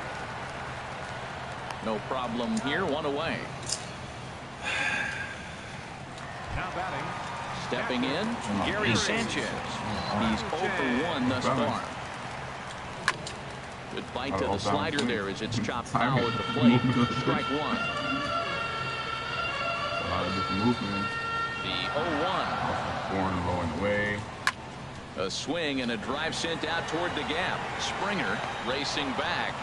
No problem here. One away. Now batting. Stepping in, Gary Sanchez. He's 0 for 1 thus far. Good bite to the slider there as it's chopped foul at the plate. Strike one. A lot of different movement. The 0-1. Born low and away. A swing and a drive sent out toward the gap. Springer racing back.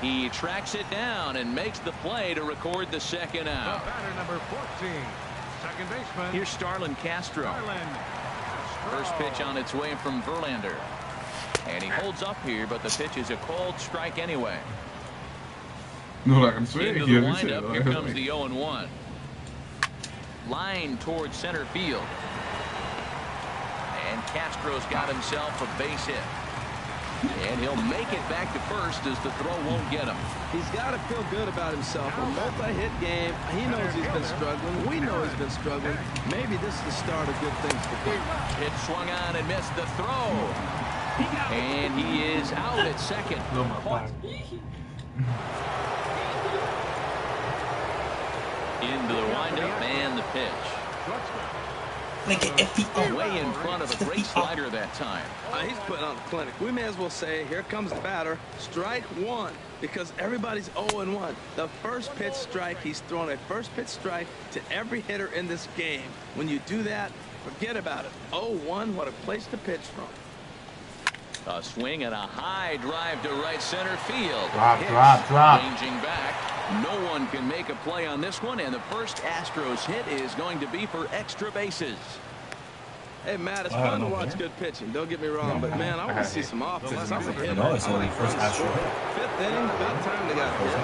He tracks it down and makes the play to record the second out. The batter number 14. Second baseman. Here's Starlin Castro. First pitch on its way from Verlander. And he holds up here, but the pitch is a cold strike anyway. No, like I'm saying. Into the windup, here comes the 0-1. Line towards center field. And Castro's got himself a base hit. And he'll make it back to first as the throw won't get him. He's got to feel good about himself. A multi-hit game. He knows he's been struggling. We know he's been struggling. Maybe this is the start of good things to come. Hit swung on and missed the throw. And he is out at second. Into the windup and the pitch. Way in front of a great slider that time. He's putting on a clinic. We may as well say, here comes the batter. Strike one, because everybody's 0-1. The first pitch strike, he's thrown a first pitch strike to every hitter in this game. When you do that, forget about it. 0-1, what a place to pitch from. A swing and a high drive to right center field. Drop. Ranging back. No one can make a play on this one, and the first Astros hit is going to be for extra bases. Hey, Matt, it's fun to watch good pitching. Don't get me wrong, but, man, I want to see some offense. I'm a hitter. No, it's only first Astro. Fifth inning, about time they got hit.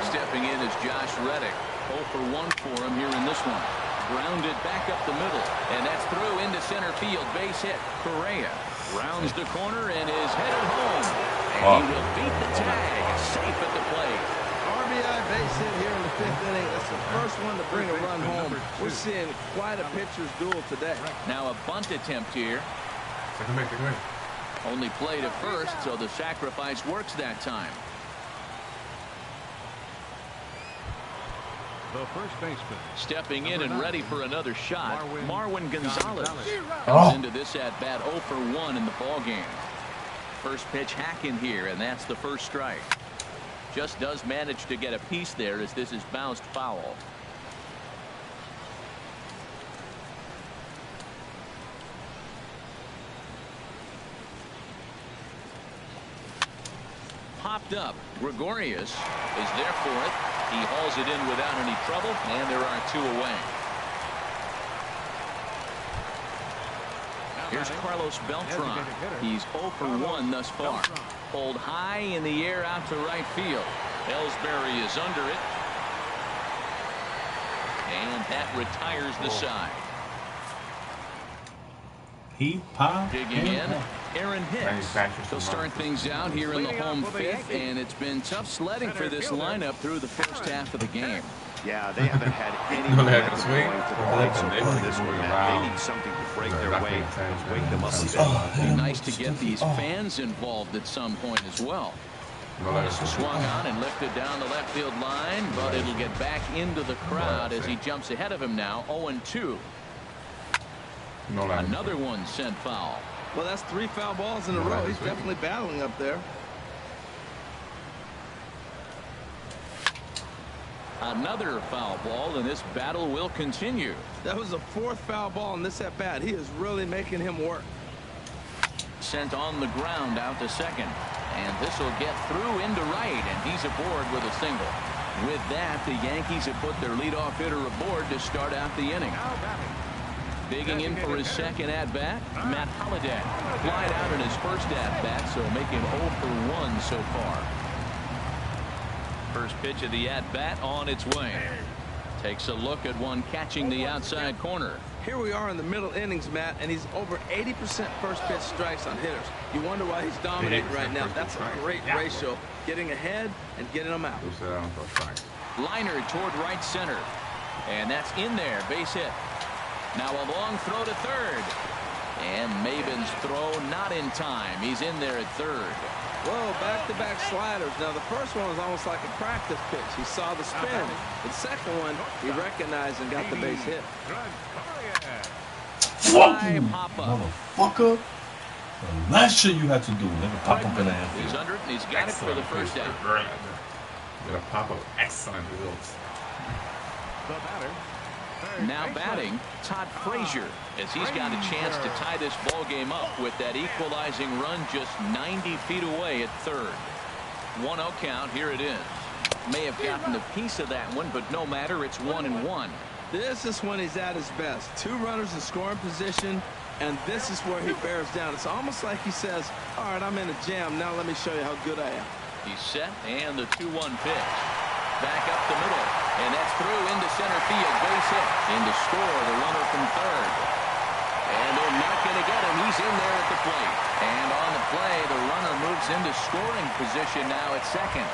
Stepping in is Josh Reddick. 0 for 1 for him here in this one. Grounded back up the middle, and that's through into center field. Base hit. Correa rounds the corner and is headed home. And he will beat the tag. Safe at the plate. RBI base hit here in the fifth inning. That's the first one to bring a run home. We're seeing quite a pitcher's duel today. Now a bunt attempt here. Only played at first, so the sacrifice works that time. The first baseman. Stepping in and ready for another shot, Marwin Gonzalez comes into this at-bat 0 for 1 in the ballgame. First pitch hack in here, and that's the first strike. Just does manage to get a piece there as this is bounced foul. Popped up. Gregorius is there for it. He hauls it in without any trouble, and there are 2 away. Here's Carlos Beltran. He's 0 for 1 thus far. Pulled high in the air out to right field. Ellsbury is under it. And that retires the side. Digging in, Aaron Hicks. He'll start things out here in the home fifth, and it's been tough sledding for this lineup through the first half of the game. Yeah, they haven't had any momentum going to the plate so far this one. They need something to break their way, wake them up a bit. It'd be nice to get these fans involved at some point as well. Swung on and lifted down the left field line, but it'll get back into the crowd as he jumps ahead of him now, 0-2. Another one sent foul. Well, that's 3 foul balls in a row. He's definitely battling up there. Another foul ball, and this battle will continue. That was the 4th foul ball in this at-bat. He is really making him work. Sent on the ground out to second. And this will get through into right, and he's aboard with a single. With that, the Yankees have put their leadoff hitter aboard to start out the inning. Digging in for his second at-bat, Matt Holliday. Flied out in his first at-bat, so making 0 for 1 so far. First pitch of the at-bat on its way. Takes a look at one catching the outside corner. Here we are in the middle innings, Matt, and he's over 80% first pitch strikes on hitters. You wonder why he's dominating right now. That's a great ratio. Getting ahead and getting them out. Liner toward right center. And that's in there. Base hit. Now a long throw to third. And Maven's throw not in time. He's in there at third. Whoa, back-to-back sliders. Now, the first one was almost like a practice pitch. He saw the spin. The second one, he recognized and got the base hit. Fly pop-up. Motherfucker. The last shit you had to do, nigga, pop up in the hand. He's under it, and he's got it for the first down. Gonna pop up excellent results. The batter. Now batting, Todd Frazier, as he's got a chance to tie this ball game up with that equalizing run just 90 feet away at third. 1-0 count. Here it is. May have gotten a piece of that one, but no matter. It's 1-1. This is when he's at his best. 2 runners in scoring position, and this is where he bears down. It's almost like he says, all right, I'm in a jam. Now let me show you how good I am. He's set, and the 2-1 pitch. Back up the middle, and that's through into center field. Base hit. In to score, the runner from third. And they're not going to get him. He's in there at the plate. And on the play, the runner moves into scoring position now at second.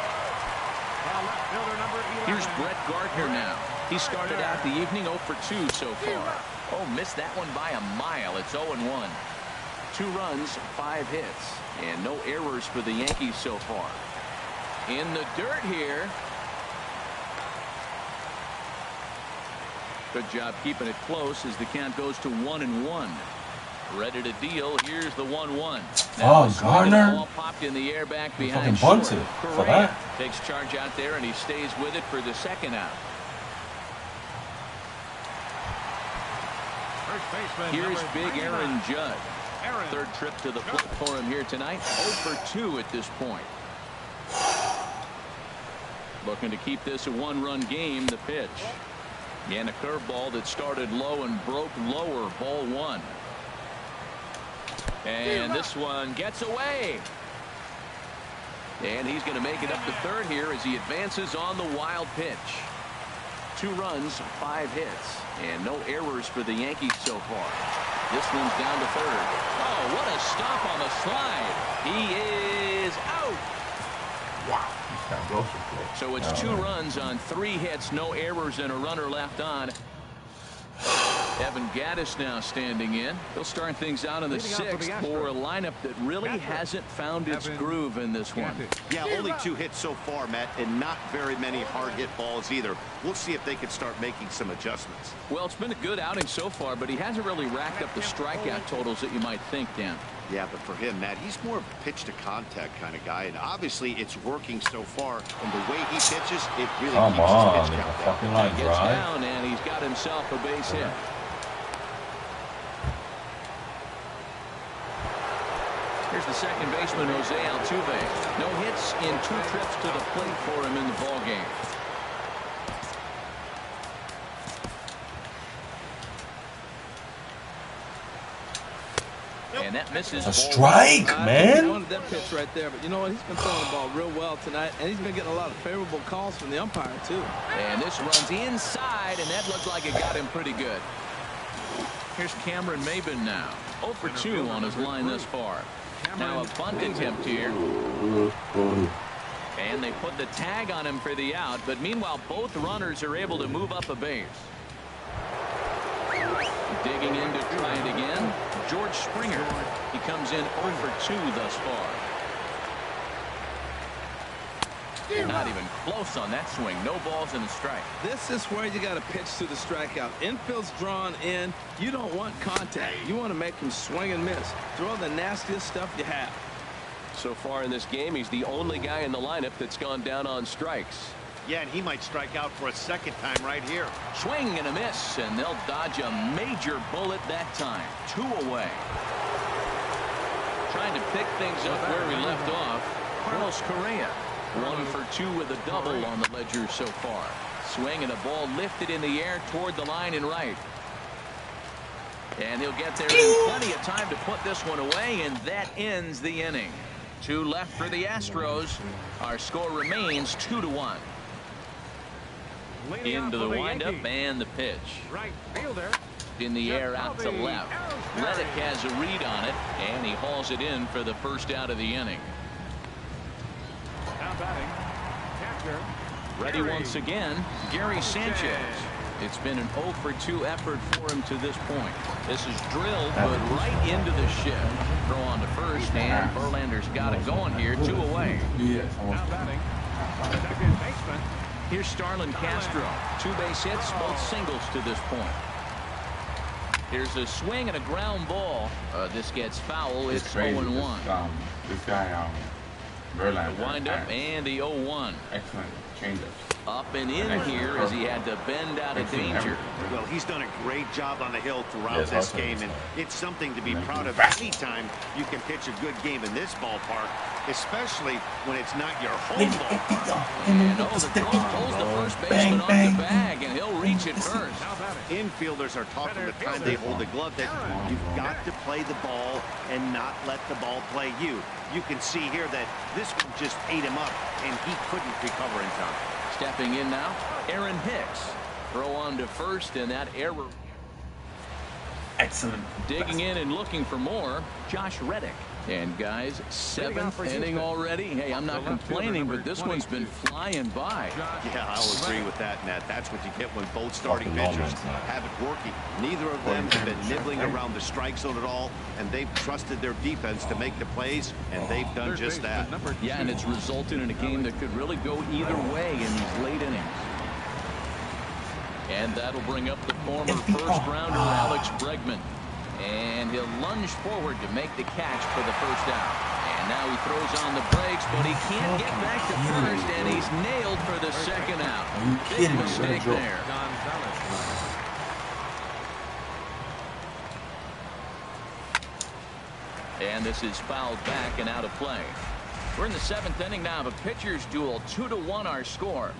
Here's Brett Gardner now. He started out the evening 0 for 2 so far. Oh, missed that one by a mile. It's 0-1. 2 runs, 5 hits, and no errors for the Yankees so far. In the dirt here. Good job keeping it close as the count goes to 1-1. Ready to deal. Here's the 1-1. Oh, Garner. Ball popped in the air back behind fucking short. bunted for that. Takes charge out there, and he stays with it for the second out. Here's big Aaron Judge. Third trip to the plate for him here tonight. 0 for 2 at this point. Looking to keep this a 1-run game. The pitch. And a curveball that started low and broke lower. Ball 1. And this one gets away. And he's going to make it up to third here as he advances on the wild pitch. 2 runs, 5 hits, and no errors for the Yankees so far. This one's down to third. Oh, what a stop on the slide. He is out. Wow. So it's 2 runs on 3 hits, no errors, and a runner left on. Evan Gattis now standing in. He'll start things out in the 6th for a lineup that really hasn't found its groove in this one. Yeah, only 2 hits so far, Matt, and not very many hard hit balls either. We'll see if they can start making some adjustments. Well, it's been a good outing so far, but he hasn't really racked up the strikeout totals that you might think, Dan. Yeah, but for him, Matt, he's more of a pitch-to-contact kind of guy, and obviously it's working so far. And the way he pitches, it really keeps his pitch count down. Fucking line He gets drive. down, and he's got himself a base hit. Here's the second baseman, Jose Altuve. No hits in 2 trips to the plate for him in the ballgame. And that misses. A strike, man. He wanted that pitch right there, but you know what? He's been throwing the ball real well tonight, and he's been getting a lot of favorable calls from the umpire, too. And this runs inside, and that looked like it got him pretty good. Here's Cameron Maybin now. 0 for 2 on his line thus far. Now a bunt attempt here. And they put the tag on him for the out, but meanwhile both runners are able to move up a base. Digging in to try it again. George Springer. He comes in 0 for 2 thus far. Not even close on that swing. No balls and a strike. This is where you got to pitch to the strikeout. Infield's drawn in. You don't want contact. You want to make him swing and miss. Throw the nastiest stuff you have. So far in this game, he's the only guy in the lineup that's gone down on strikes. Yeah, and he might strike out for a second time right here. Swing and a miss, and they'll dodge a major bullet that time. 2 away. Trying to pick things up where we left off. Carlos Correa. 1 for 2 with a double on the ledger so far. Swing and a ball lifted in the air toward the line and right. And he'll get there in plenty of time to put this one away, and that ends the inning. 2 left for the Astros. Our score remains 2-1. Into the windup and the pitch. Right fielder. In the air out to left. Reddick has a read on it, and he hauls it in for the first out of the inning. Now batting. Catcher. Ready once again, Gary Sanchez. It's been an 0 for 2 effort for him to this point. This is drilled, but right into the shift. Throw on to first, and Verlander's got it going here, 2 away. Now batting, second baseman. Here's Starlin Castro. 2 base hits, both singles to this point. Here's a swing and a ground ball. This gets foul. It's 0-1. This guy, Verlander. Wind up and the 0-1. Excellent changeups. Up and in here as he had to bend out of danger. Well, he's done a great job on the hill throughout this game, and it's something to be proud of anytime you can pitch a good game in this ballpark, especially when it's not your home ballpark. And the throw pulls the first baseman off the bag, and he'll reach it first. Infielders are taught from the time they hold the glove that you've got to play the ball and not let the ball play you. You can see here that this one just ate him up, and he couldn't recover in time. Stepping in now, Aaron Hicks. Throw on to first, and that error. Excellent. Digging in and looking for more, Josh Reddick. And guys, 7th inning already. Hey, I'm not complaining, but this one's been flying by. Yeah, I'll agree with that, Nat. That's what you get when both starting pitchers have it working. Neither of them have been nibbling around the strike zone at all, and they've trusted their defense to make the plays, and they've done just that. Yeah, and it's resulted in a game that could really go either way in these late innings. And that'll bring up the former first-rounder Alex Bregman. And he'll lunge forward to make the catch for the first out. And now he throws on the brakes, but he can't get back to first, and he's nailed for the second out. Big mistake there. And this is fouled back and out of play. We're in the 7th inning now of a pitcher's duel. 2-1 our score.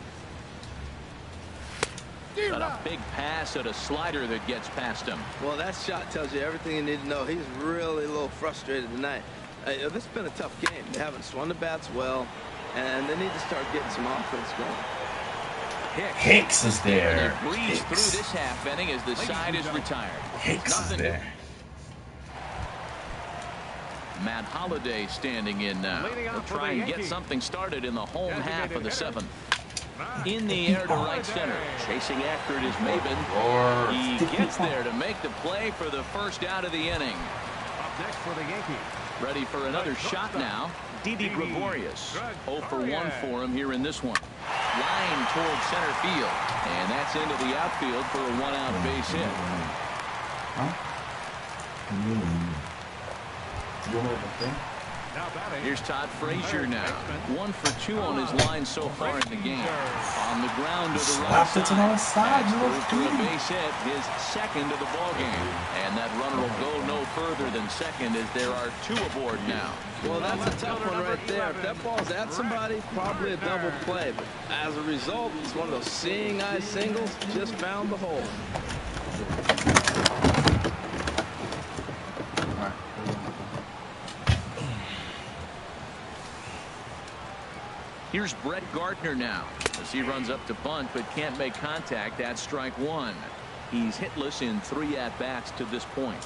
Got a big pass at a slider that gets past him. Well, that shot tells you everything you need to know. He's really a little frustrated tonight. This has been a tough game. They haven't swung the bats well, and they need to start getting some offense going. Hicks is there. And they breeze through this half inning as the side is retired. Hicks is there. Matt Holliday standing in now. They'll try and get something started in the home half of the 7th. In the air to right center. Chasing after it is Maben. He gets there to make the play for the first out of the inning. Up next for the Yankees. Ready for another shot now. Didi Gregorius. 0 for 1 for him here in this one. Line towards center field. And that's into the outfield for a 1-out base hit. Here's Todd Frazier now. 1 for 2 on his line so far in the game. On the ground to the right side. That's for a base hit, his second of the ball game. And that runner will go no further than second as there are 2 aboard now. Well, that's a tough one right there. If that ball's at somebody, probably a double play. But as a result, it's one of those seeing eye singles. Just found the hole. Here's Brett Gardner now as he runs up to bunt but can't make contact. That's strike 1. He's hitless in 3 at-bats to this point.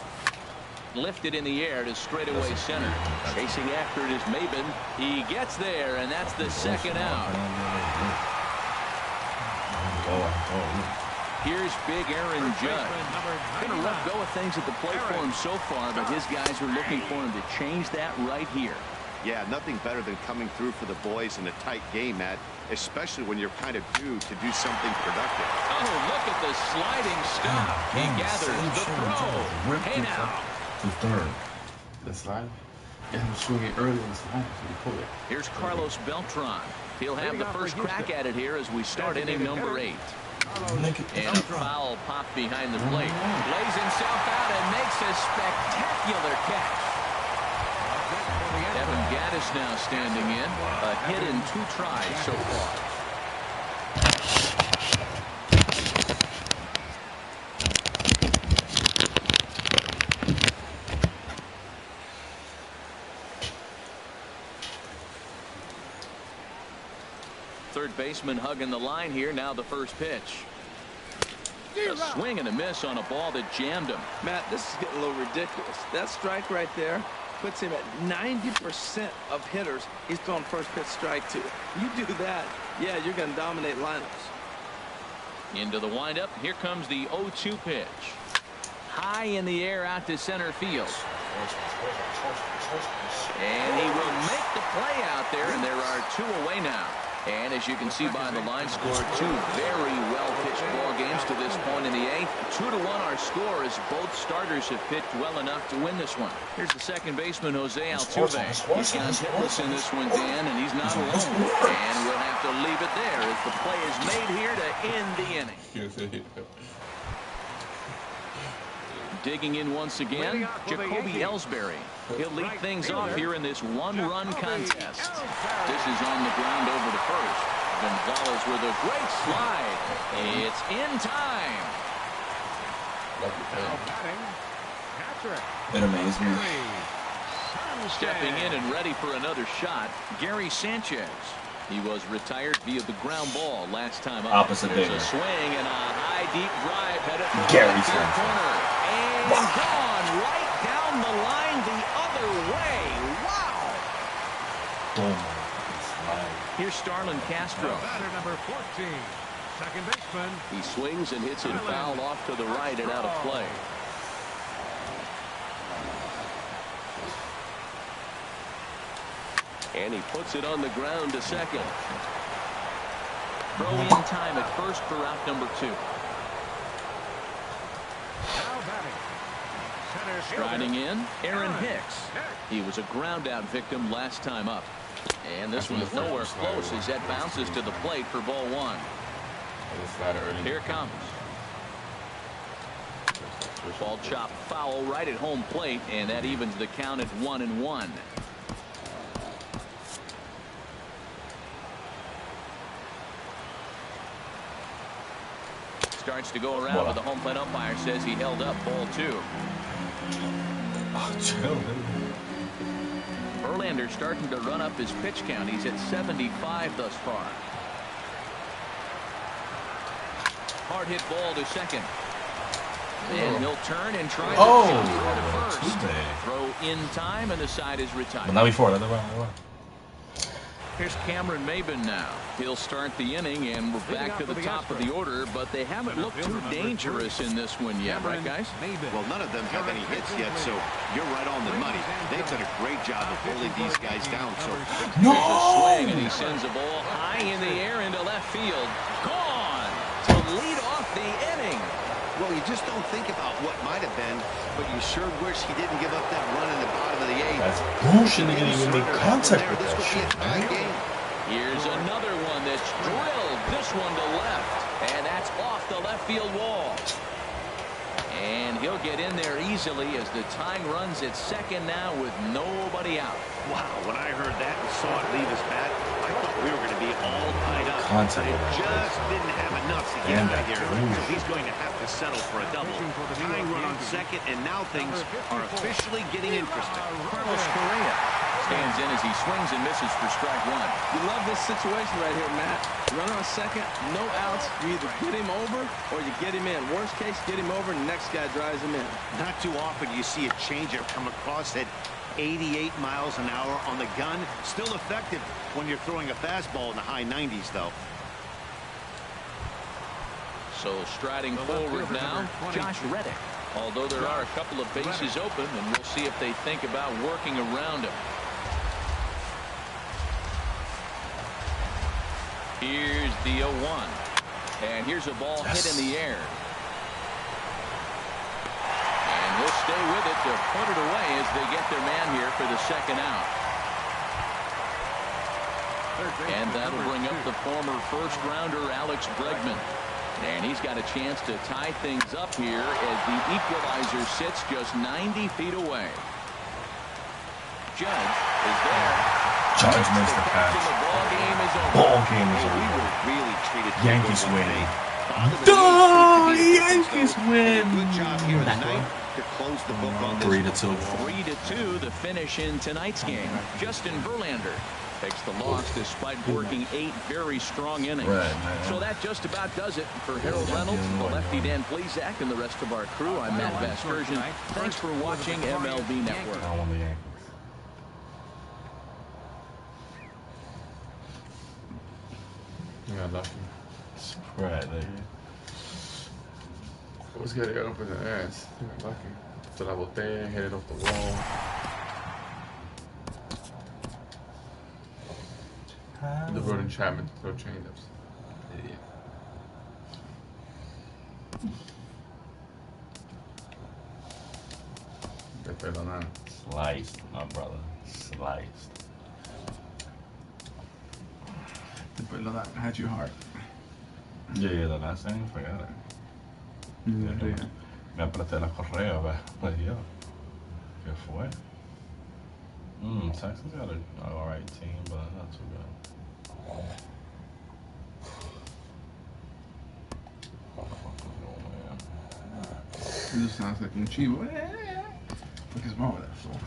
Lifted in the air to straightaway center. Chasing after it is Maben. He gets there, and that's the second out. Here's big Aaron Judge. Been a rough go of things at the plate for him so far, but his guys are looking for him to change that right here. Yeah, nothing better than coming through for the boys in a tight game, Matt, especially when you're kind of due to do something productive. Oh, look at the sliding stop. He gathers the throw. Hey now. To third. The slide? Yeah, he was swinging early in the slide, so he pulled it. Here's Carlos Beltran. He'll have the first crack at it here as we start inning number 8. And foul pop behind the plate. Lays himself out and makes a spectacular catch. Evan Gaddis now standing in. A hit in 2 tries so far. Third baseman hugging the line here. Now the first pitch. A swing and a miss on a ball that jammed him. Matt, this is getting a little ridiculous. That strike right there puts him at 90% of hitters he's throwing first pitch strike to. You do that, yeah, you're going to dominate lineups. Into the windup. Here comes the 0-2 pitch. High in the air out to center field. And he will make the play out there, and there are 2 away now. And as you can see by the line score, 2 very well-pitched ball games to this point in the 8th. 2-1 our score as both starters have pitched well enough to win this one. Here's the second baseman, Jose Altuve. He's gone hitless in this one, Dan, and he's not alone. And we'll have to leave it there as the play is made here to end the inning. Digging in once again, Jacoby Ellsbury. He'll lead things off here in this 1-run contest. This is on the ground over to first. Gonzalez with a great slide. It's in time. It amazed me. Stepping in and ready for another shot, Gary Sanchez. He was retired via the ground ball last time up. Opposite There's day. a swing and a high deep drive headed for Gary the Sanchez. corner. And gone right down the line the other way. Wow. Boom. Here's Starlin Castro. Batter number 14, second baseman. He swings and hits it foul off to the right and out of play. And he puts it on the ground to second. Throw in time at first for out number 2. Now batting. Center Striding in, Aaron Hicks. He was a ground out victim last time up. And this one is nowhere close as that bounces to the plate for ball 1. Here it comes. Ball chopped foul right at home plate, and that evens the count at 1-1. Starts to go around, but the home plate umpire says he held up ball 2. Verlander starting to run up his pitch count. He's at 75 thus far. Hard hit ball to second. And he'll turn and try to first. Throw in time, and the side is retired. But not before. That's the wrong. Here's Cameron Maben now. He'll start the inning, and we're back to the top of the order, but they haven't looked too dangerous in this one yet, right, guys? Well, none of them have any hits yet, so you're right on the money. They've done a great job of holding these guys down so far. There's a swing, and he sends a ball high in the air into left field. Gone to lead off the inning. Well, you just don't think about what might have been, but you sure wish he didn't give up that run in the bottom of the 8th. That's bullshit. They didn't even make contact with that shit, man. Here's another one that's drilled. This one to left, and that's off the left field wall. And he'll get in there easily as the tying runs at second now with nobody out. Wow, when I heard that and saw it leave his bat, I thought we were going to be all tied up. Contact. But it just didn't have enough to get out of here, so he's going to have to settle for a double. Tying run on second, and now things are officially getting interesting. Carlos Correa stands in as he swings and misses for strike 1. You love this situation right here, Matt. Runner on second, no outs. You either get him over or you get him in. Worst case, get him over and the next guy drives him in. Not too often you see a changeup come across at 88 miles an hour on the gun. Still effective when you're throwing a fastball in the high 90s, though. So striding forward now, Josh Reddick. Although there are a couple of bases open, and we'll see if they think about working around him. Here's the 0-1. And here's a ball hit in the air. And he'll stay with it to put it away as they get their man here for the second out. And that'll bring up the former first-rounder Alex Bregman. And he's got a chance to tie things up here as the equalizer sits just 90 feet away. Judge is there. Judge makes the catch. Ball game is over. We were really treated Yankees win. Yankees win. Good job here tonight to close the book on this. 3-2. 3-2 the finish in tonight's game. Justin Verlander takes the loss despite working 8 very strong innings. So that just about does it for Harold Reynolds, the lefty Dan Plesac, and the rest of our crew. I'm Matt Vasgersian. Thanks for watching MLB Network. I won the Yankees. Yeah, lucky. Right, there. was getting up in the ass. Lucky. So la boté, hit it off the wall. The road enchantment, throw change-ups. Idiot. Sliced, my brother. Sliced. I had your heart. Yeah, the last thing, forgot it. Yeah. Me apreté la correa, pues yo. ¿Qué fue? Texas got an alright team, but not too good. It just sounds like un chivo. Look his mom with that floor.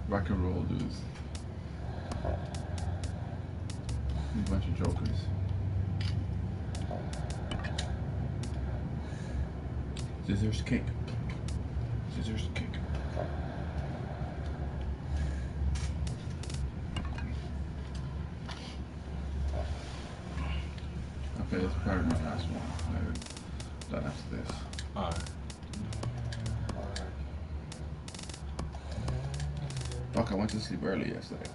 Rock and roll dudes. A bunch of jokers. Scissors kick. Scissors kick. Okay, that's probably my last one. Maybe done after this. Alright. Fuck, I went to sleep early yesterday.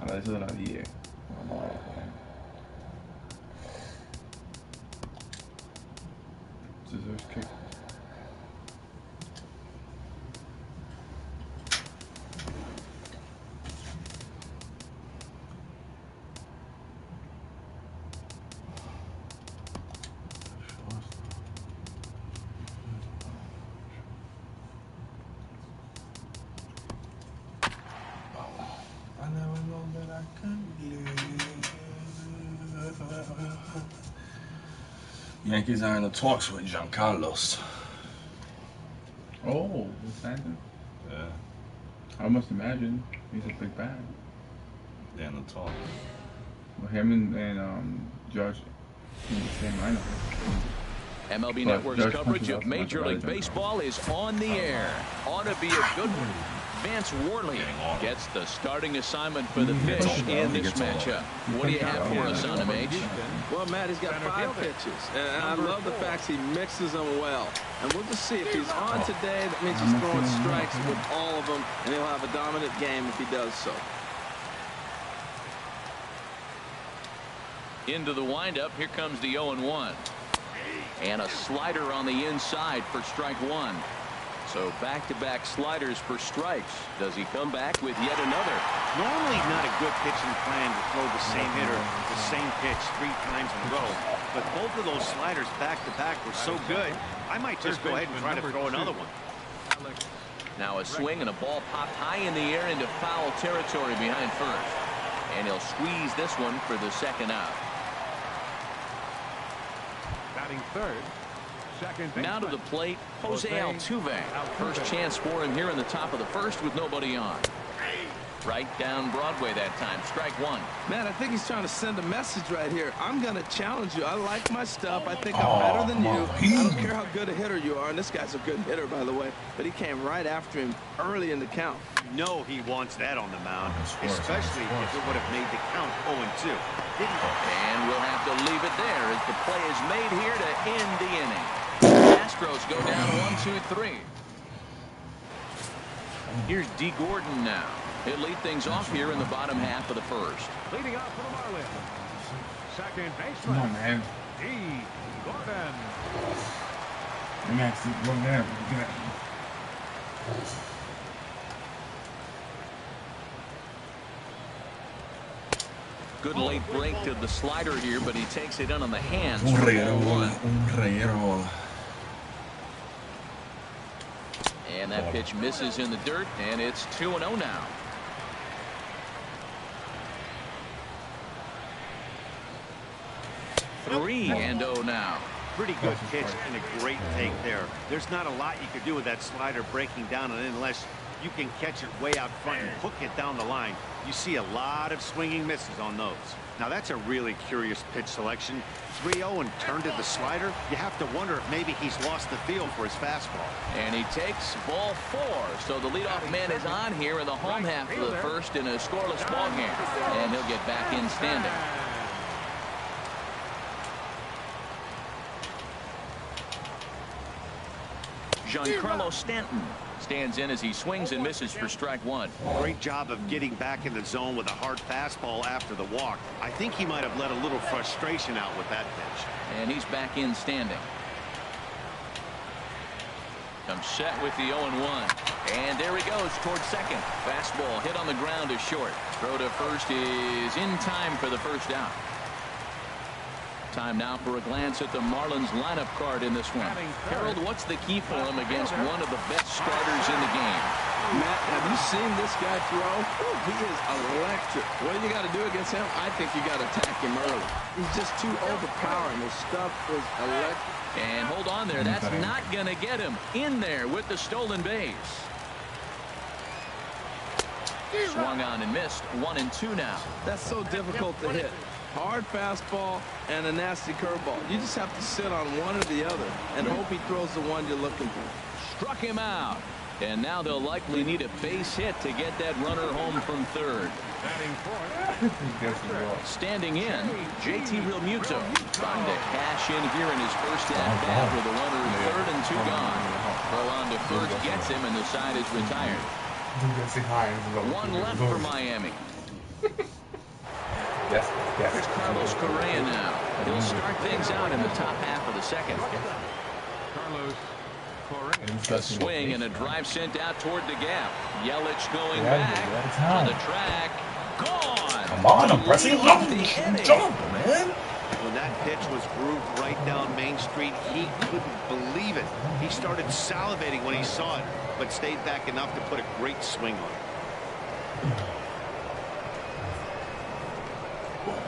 A las 10 de la 10. Scissors kick. Yankees are in the talks with Giancarlos. Oh, Santa? Yeah. I must imagine he's a big bag. They're in the talks. Well, him and Judge in the same lineup. MLB Network's coverage of Major League Baseball is on the air. Ought to be a good one. Vance Worley gets the starting assignment for the pitch in this matchup. What do you have for us on him, H? Well, Matt, he's got 5 pitches, and I love the fact he mixes them well. And we'll just see if he's on today. That means he's throwing strikes with all of them, and he'll have a dominant game if he does so. Into the windup, here comes the 0-1. And a slider on the inside for strike one. So back-to-back sliders for strikes. Does he come back with yet another? Normally not a good pitching plan to throw the same hitter the same pitch 3 times in a row. But both of those sliders back-to-back were so good, I might just go ahead and try to throw another one. Now a swing and a ball popped high in the air into foul territory behind first. And he'll squeeze this one for the second out. Batting third. Now to the plate, Jose Altuve. First chance for him here in the top of the first with nobody on. Right down Broadway that time. Strike one. Man, I think he's trying to send a message right here. I'm going to challenge you. I like my stuff. I think I'm better than you. I don't care how good a hitter you are. And this guy's a good hitter, by the way. But he came right after him early in the count. You know he wants that on the mound, especially if it would have made the count 0-2. Didn't it? And we'll have to leave it there as the play is made here to end the inning. Astros go down 1-2-3. Here's D. Gordon now. He'll lead things off here in the bottom half of the first. Leading off for the Marlins. Second baseman. Come on, man. D. Gordon. Max, run there. Good late break to the slider here, but he takes it in on the hands. Un reguero. And that pitch misses in the dirt, and it's 2-0 now. Three and 0 now. Pretty good pitch and a great take there. There's not a lot you could do with that slider breaking down, and unless you can catch it way out front and hook it down the line. You see a lot of swinging misses on those. Now that's a really curious pitch selection. 3-0 and turned to the slider. You have to wonder if maybe he's lost the feel for his fastball. And he takes ball 4. So the leadoff man is on here in the home half of the first in a scoreless ball game. And he'll get back in standing. Giancarlo Stanton stands in as he swings and misses for strike 1. Great job of getting back in the zone with a hard fastball after the walk. I think he might have let a little frustration out with that pitch. And he's back in standing. Comes set with the 0-1. And there he goes towards second. Fastball hit on the ground is short. Throw to first is in time for the first out. Time now for a glance at the Marlins lineup card in this one. Harold, what's the key for him against one of the best starters in the game? Matt, have you seen this guy throw? He is electric. What do you got to do against him? I think you got to attack him early. He's just too overpowering. His stuff is electric. And hold on there. That's not going to get him in there with the stolen base. Swung on and missed. 1-2 now. That's so difficult to hit. Hard fastball and a nasty curveball. You just have to sit on one or the other and hope he throws the one you're looking for. Struck him out. And now they'll likely need a base hit to get that runner home from third. Standing in, JT Realmuto trying to cash in here in his first at-bat with a runner in third and 2 gone. Throw on to first gets him and the side is retired. 1 left for Miami. Here's Carlos Correa now. He'll start things out in the top half of the second. Carlos Correa. A swing and a drive sent out toward the gap. Yelich going back to the track. Gone. Come on, I'm pressing left. Jump, man. When that pitch was grooved right down Main Street, he couldn't believe it. He started salivating when he saw it, but stayed back enough to put a great swing on it.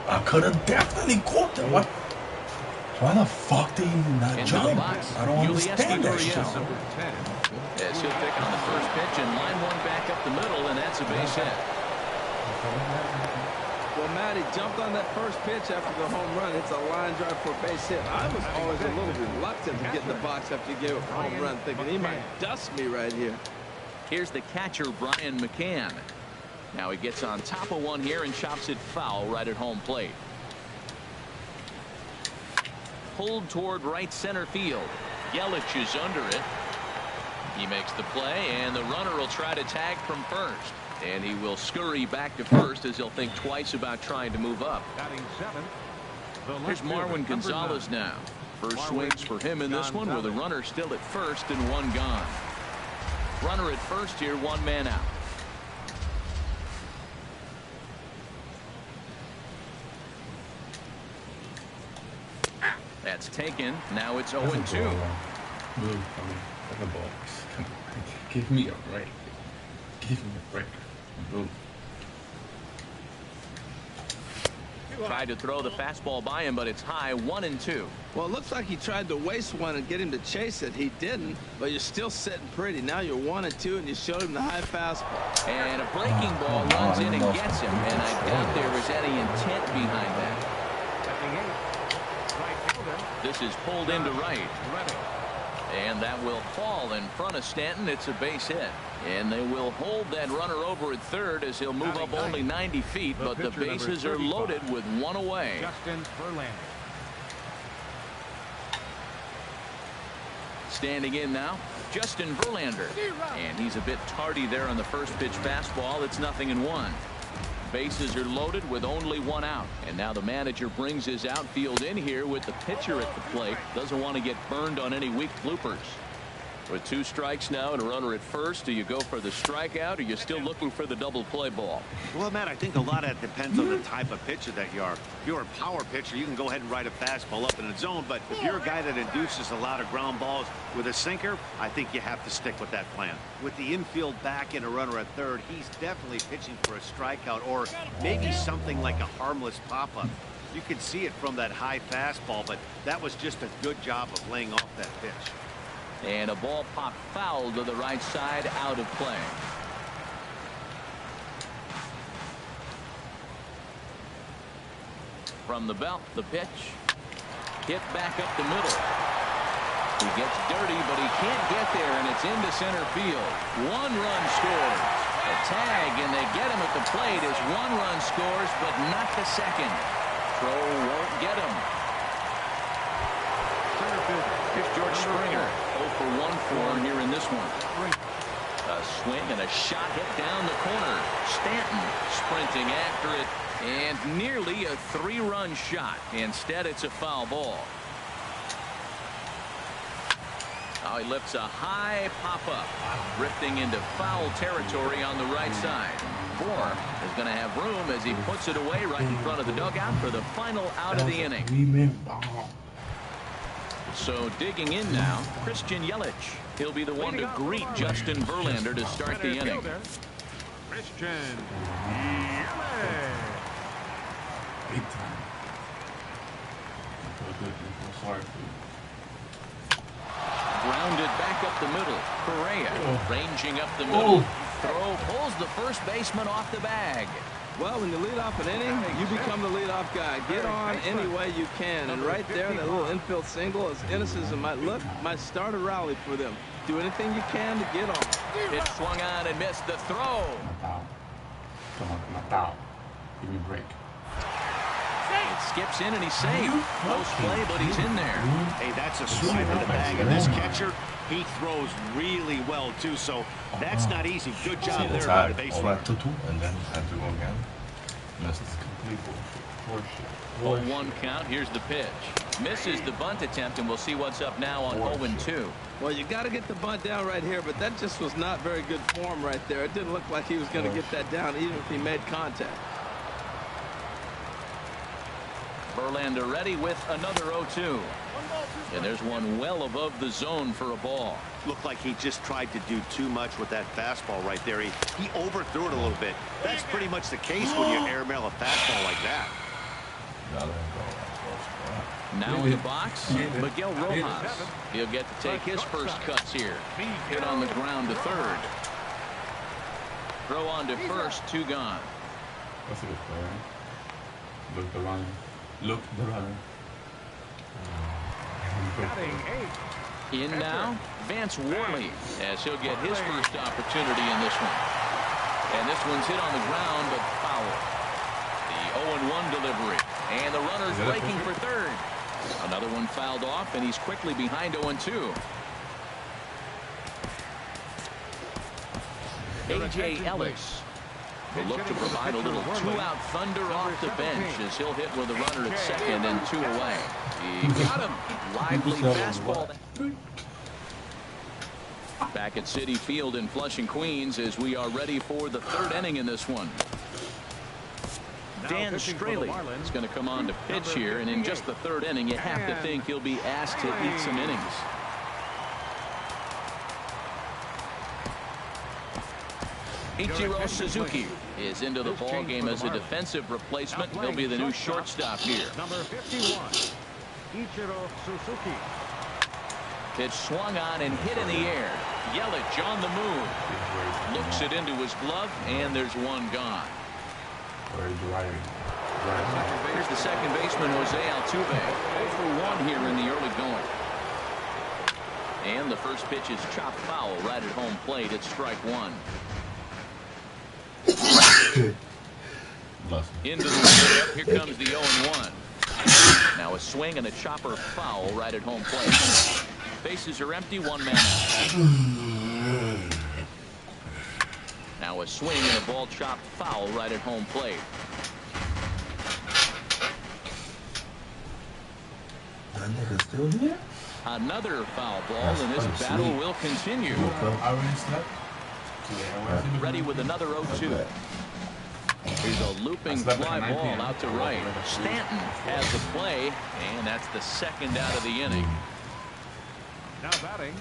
I could have definitely caught that. What? Why the fuck did he not jump? I don't understand that shit. As he'll pick on the first pitch and line one back up the middle, and that's a base hit. Well, Matt, he jumped on that first pitch after the home run. It's a line drive for a base hit. I was always a little reluctant to get in the box after you gave up a home run, thinking he might dust me right here. Here's the catcher, Brian McCann. Now he gets on top of one here and chops it foul right at home plate. Pulled toward right center field. Yelich is under it. He makes the play, and the runner will try to tag from first. And he will scurry back to first as he'll think twice about trying to move up. Here's Marwin Gonzalez now. First swings for him in this one with a runner still at first and 1 gone. Runner at first here, 1 man out. That's taken. Now it's 0-2. Give me a break. Give me a break. Boom. Tried to throw the fastball by him, but it's high. 1-2. Well, it looks like he tried to waste one and get him to chase it. He didn't, but you're still sitting pretty. Now you're 1-2, and you showed him the high fastball. And a breaking ball runs in and gets him, and I doubt there was any intent behind that. This is pulled into right. And that will fall in front of Stanton. It's a base hit. And they will hold that runner over at third as he'll move up only 90 feet, but the bases are loaded with 1 away. Standing in now, Justin Verlander. And he's a bit tardy there on the first pitch fastball. It's 0-1. Bases are loaded with only 1 out. And now the manager brings his outfield in here with the pitcher at the plate. Doesn't want to get burned on any weak bloopers. With 2 strikes now and a runner at first, do you go for the strikeout, or are you still looking for the double play ball? Well, Matt, I think a lot of that depends on the type of pitcher that you are. If you're a power pitcher, you can go ahead and ride a fastball up in the zone. But if you're a guy that induces a lot of ground balls with a sinker, I think you have to stick with that plan. With the infield back and a runner at third, he's definitely pitching for a strikeout or maybe something like a harmless pop-up. You can see it from that high fastball, but that was just a good job of laying off that pitch. And a ball popped foul to the right side, out of play. From the belt, the pitch. Hit back up the middle. He gets dirty, but he can't get there, and it's into center field. 1 run scores. A tag, and they get him at the plate as 1 run scores, but not the second. Throw won't get him. Here's George Springer. 0 for 1 for him here in this one. A swing and a shot hit down the corner. Stanton sprinting after it, and nearly a 3-run shot. Instead, it's a foul ball. Now he lifts a high pop-up, drifting into foul territory on the right side. Bourne is going to have room as he puts it away right in front of the dugout for the final out of the inning. So digging in now, Christian Yelich. He'll be the one to greet Justin Verlander to start the inning. Christian Yelich. Grounded back up the middle. Correa ranging up the middle. Throw pulls the first baseman off the bag. Well, when you lead off an inning, you become the leadoff guy. Get on any way you can. And right there, that little infield single, as innocent as it might look, might start a rally for them. Do anything you can to get on. It swung on and missed the throw. Come on, knocked out. Give me a break. It skips in and he's safe. Close play, but he's in there. Hey, that's a swipe in the bag of this catcher. He throws really well, too, so that's not easy. Good job there by the base runner. And then had to go again. Missed complete bullshit. 0-1 count. Here's the pitch. Misses the bunt attempt, and we'll see what's up now on 0-2. Well, you got to get the bunt down right here, but that just was not very good form right there. It didn't look like he was going to get that down, even if he made contact. Verlander ready with another 0-2. And there's one well above the zone for a ball. Looked like he just tried to do too much with that fastball right there. He overthrew it a little bit. That's pretty much the case when you airmail a fastball like that. Now in the box, Miguel Rojas. He'll get to take his first cuts here. Hit on the ground to third. Throw on to first, 2 gone. That's a good player. Look the runner. Look the runner. In now, Vance Worley, as he'll get his first opportunity in this one. And this one's hit on the ground, but foul. The 0-1 delivery. And the runner's breaking for third. Another one fouled off, and he's quickly behind 0-2. A.J. Ellis will look to provide a little 2-out thunder off the bench as he'll hit with a runner at second and 2 away. He got him. Lively fastball. Back at Citi Field in Flushing, Queens, as we are ready for the 3rd inning in this one. Dan Straley is going to come on to pitch here, and in just the 3rd inning, you have to think he'll be asked to eat some innings. Ichiro Suzuki is into the ball game as a defensive replacement. He'll be the new shortstop here. Number 51, Ichiro Suzuki. Pitch swung on and hit in the air. Yelich on the move. Looks it into his glove, and there's one gone. Here's the second baseman, Jose Altuve. 0 for 1 here in the early going. And the first pitch is chopped foul right at home plate. It's strike 1. Into the windup. Here comes the 0-1. Now a swing and a chopper foul right at home plate. Bases are empty, 1 man out. Now a swing and a ball chopped foul right at home plate. That nigga still here? Another foul ball, and this battle will continue. Ready with another 0-2. Here's a looping fly ball out to right. Stanton has the play, and that's the 2nd out of the inning. Now batting.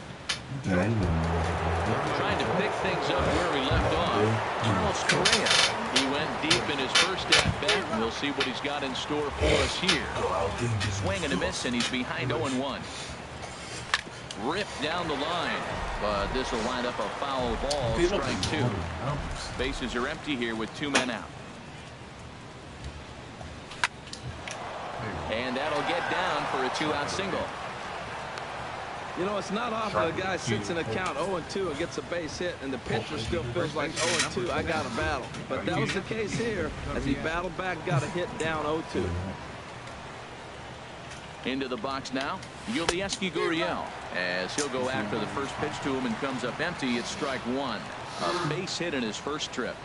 Trying to pick things up where he left off. Carlos Correa. He went deep in his first at-bat, and we'll see what he's got in store for us here. Swing and a miss, and he's behind 0-1. Ripped down the line, but this will wind up a foul ball, strike 2. Bases are empty here with 2 men out. And that'll get down for a 2-out single. You know, it's not often a guy sits in a count 0-2 and gets a base hit, and the pitcher still feels like 0-2, I got to battle. But that was the case here as he battled back, got a hit down 0-2. Into the box now, Yulieski Gurriel, as he'll go after the first pitch to him and comes up empty. It's strike one. A base hit in his first trip.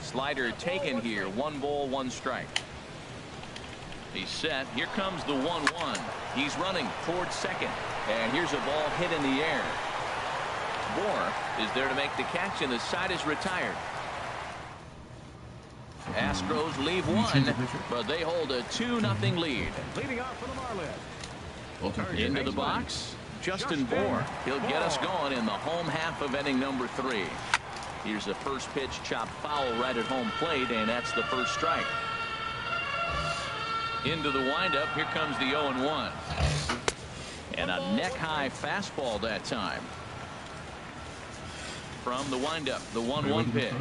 Slider taken here. 1 ball, 1 strike. He's set. Here comes the 1-1. He's running towards second. And here's a ball hit in the air. Moore is there to make the catch, and the side is retired. Astros leave 1, but they hold a 2-0 lead. Leading off for the Marlins. Into the box, Justin Moore. He'll get us going in the home half of inning number 3. Here's the first pitch, chopped foul right at home plate, and that's the first strike. Into the windup, here comes the 0-1. And a neck-high fastball that time. From the windup, the 1-1 pitch.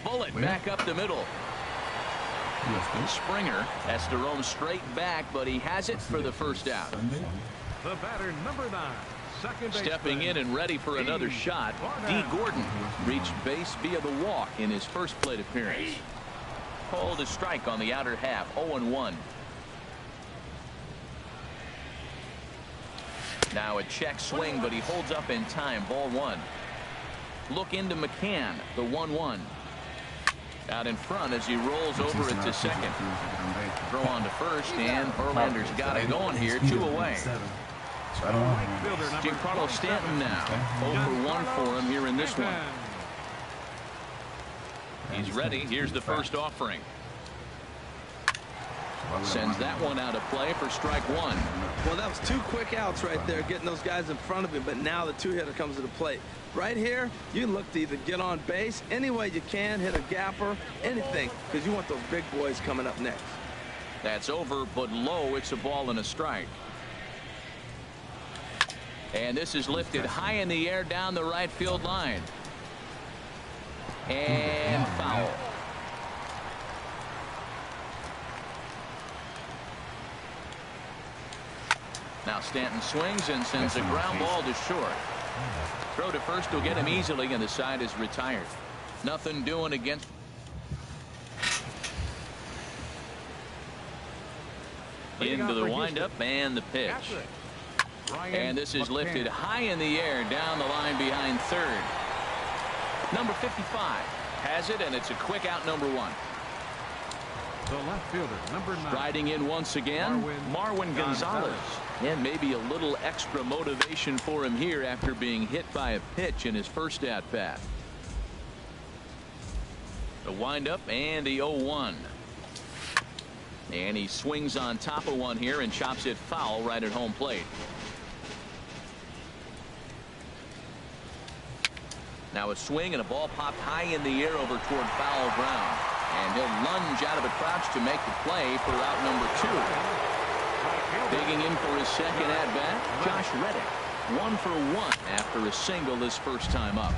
Bullet back up the middle. Springer has to roam straight back, but he has it for the first out. The batter, number 9. Stepping in and ready for another shot, D. Gordon reached base via the walk in his first plate appearance. Called a strike on the outer half. 0-1. Now a check swing, but he holds up in time. Ball 1. Look into McCann, the 1-1. Out in front as he rolls over it to second. Throw on to first, and Verlander's got it going here. 2 away. Giancarlo Stanton now. 0-for-1 for him here in this one. He's ready. Here's the first offering. Sends that one out of play for strike 1. Well, that was 2 quick outs right there, getting those guys in front of him, but now the 2-hitter comes to the plate. Right here, you look to either get on base any way you can, hit a gapper, anything, because you want those big boys coming up next. That's over, but low. It's a ball and a strike. And this is lifted high in the air down the right field line. And foul. Now Stanton swings and sends a ground ball to short. Throw to first will get him easily, and the side is retired. Nothing doing against. Into the windup and the pitch. And this is lifted high in the air down the line behind third. Number 55 has it, and it's a quick out, number 1. The left fielder, number 9. Riding in once again, Marwin Gonzalez. And maybe a little extra motivation for him here after being hit by a pitch in his first at-bat. The windup and the 0-1. And he swings on top of one here and chops it foul right at home plate. Now a swing and a ball popped high in the air over toward foul ground. And he'll lunge out of a crouch to make the play for out number 2. Digging in for his second at-bat, Josh Reddick. 1 for 1 after a single his first time up.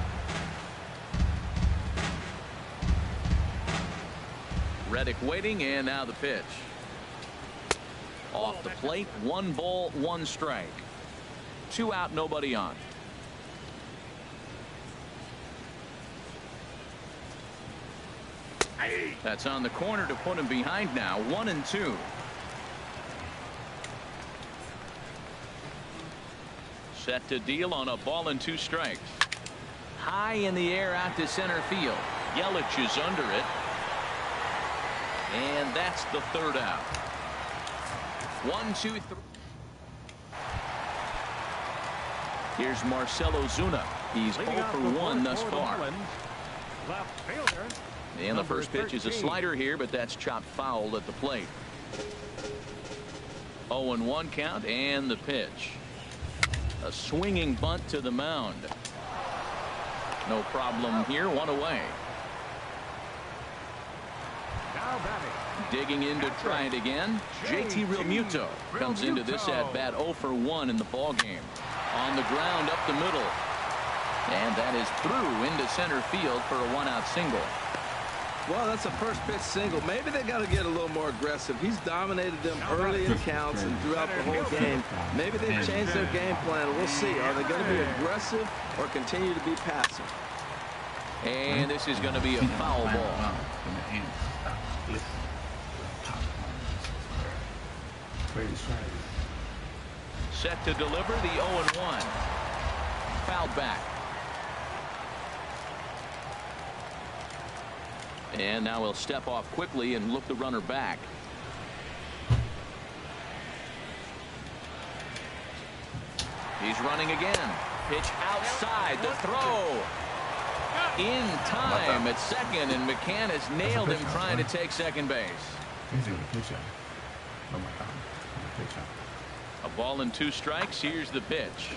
Reddick waiting, and now the pitch. Off the plate, 1 ball, 1 strike. 2 out, nobody on. That's on the corner to put him behind now. 1-2. Set to deal on a ball and 2 strikes. High in the air out to center field. Yelich is under it. And that's the 3rd out. 1, 2, 3. Here's Marcell Ozuna. He's 0 for 1 thus far. Left fielder. And the first pitch is a slider here, but that's chopped foul at the plate. 0-1 count, and the pitch. A swinging bunt to the mound. No problem here. 1 away. Now batting. Digging in to try it again. JT Realmuto comes into this at bat 0 for 1 in the ball game. On the ground up the middle. And that is through into center field for a 1-out single. Well, that's a first pitch single. Maybe they got to get a little more aggressive. He's dominated them early in counts and throughout the whole game. Maybe they've changed their game plan. We'll see. Are they going to be aggressive or continue to be passive? And this is going to be a foul ball. Set to deliver the 0-1. Fouled back. And now he'll step off quickly and look the runner back. He's running again. Pitch outside. The throw. In time at second, and McCann has nailed him trying to take second base. A ball and 2 strikes. Here's the pitch.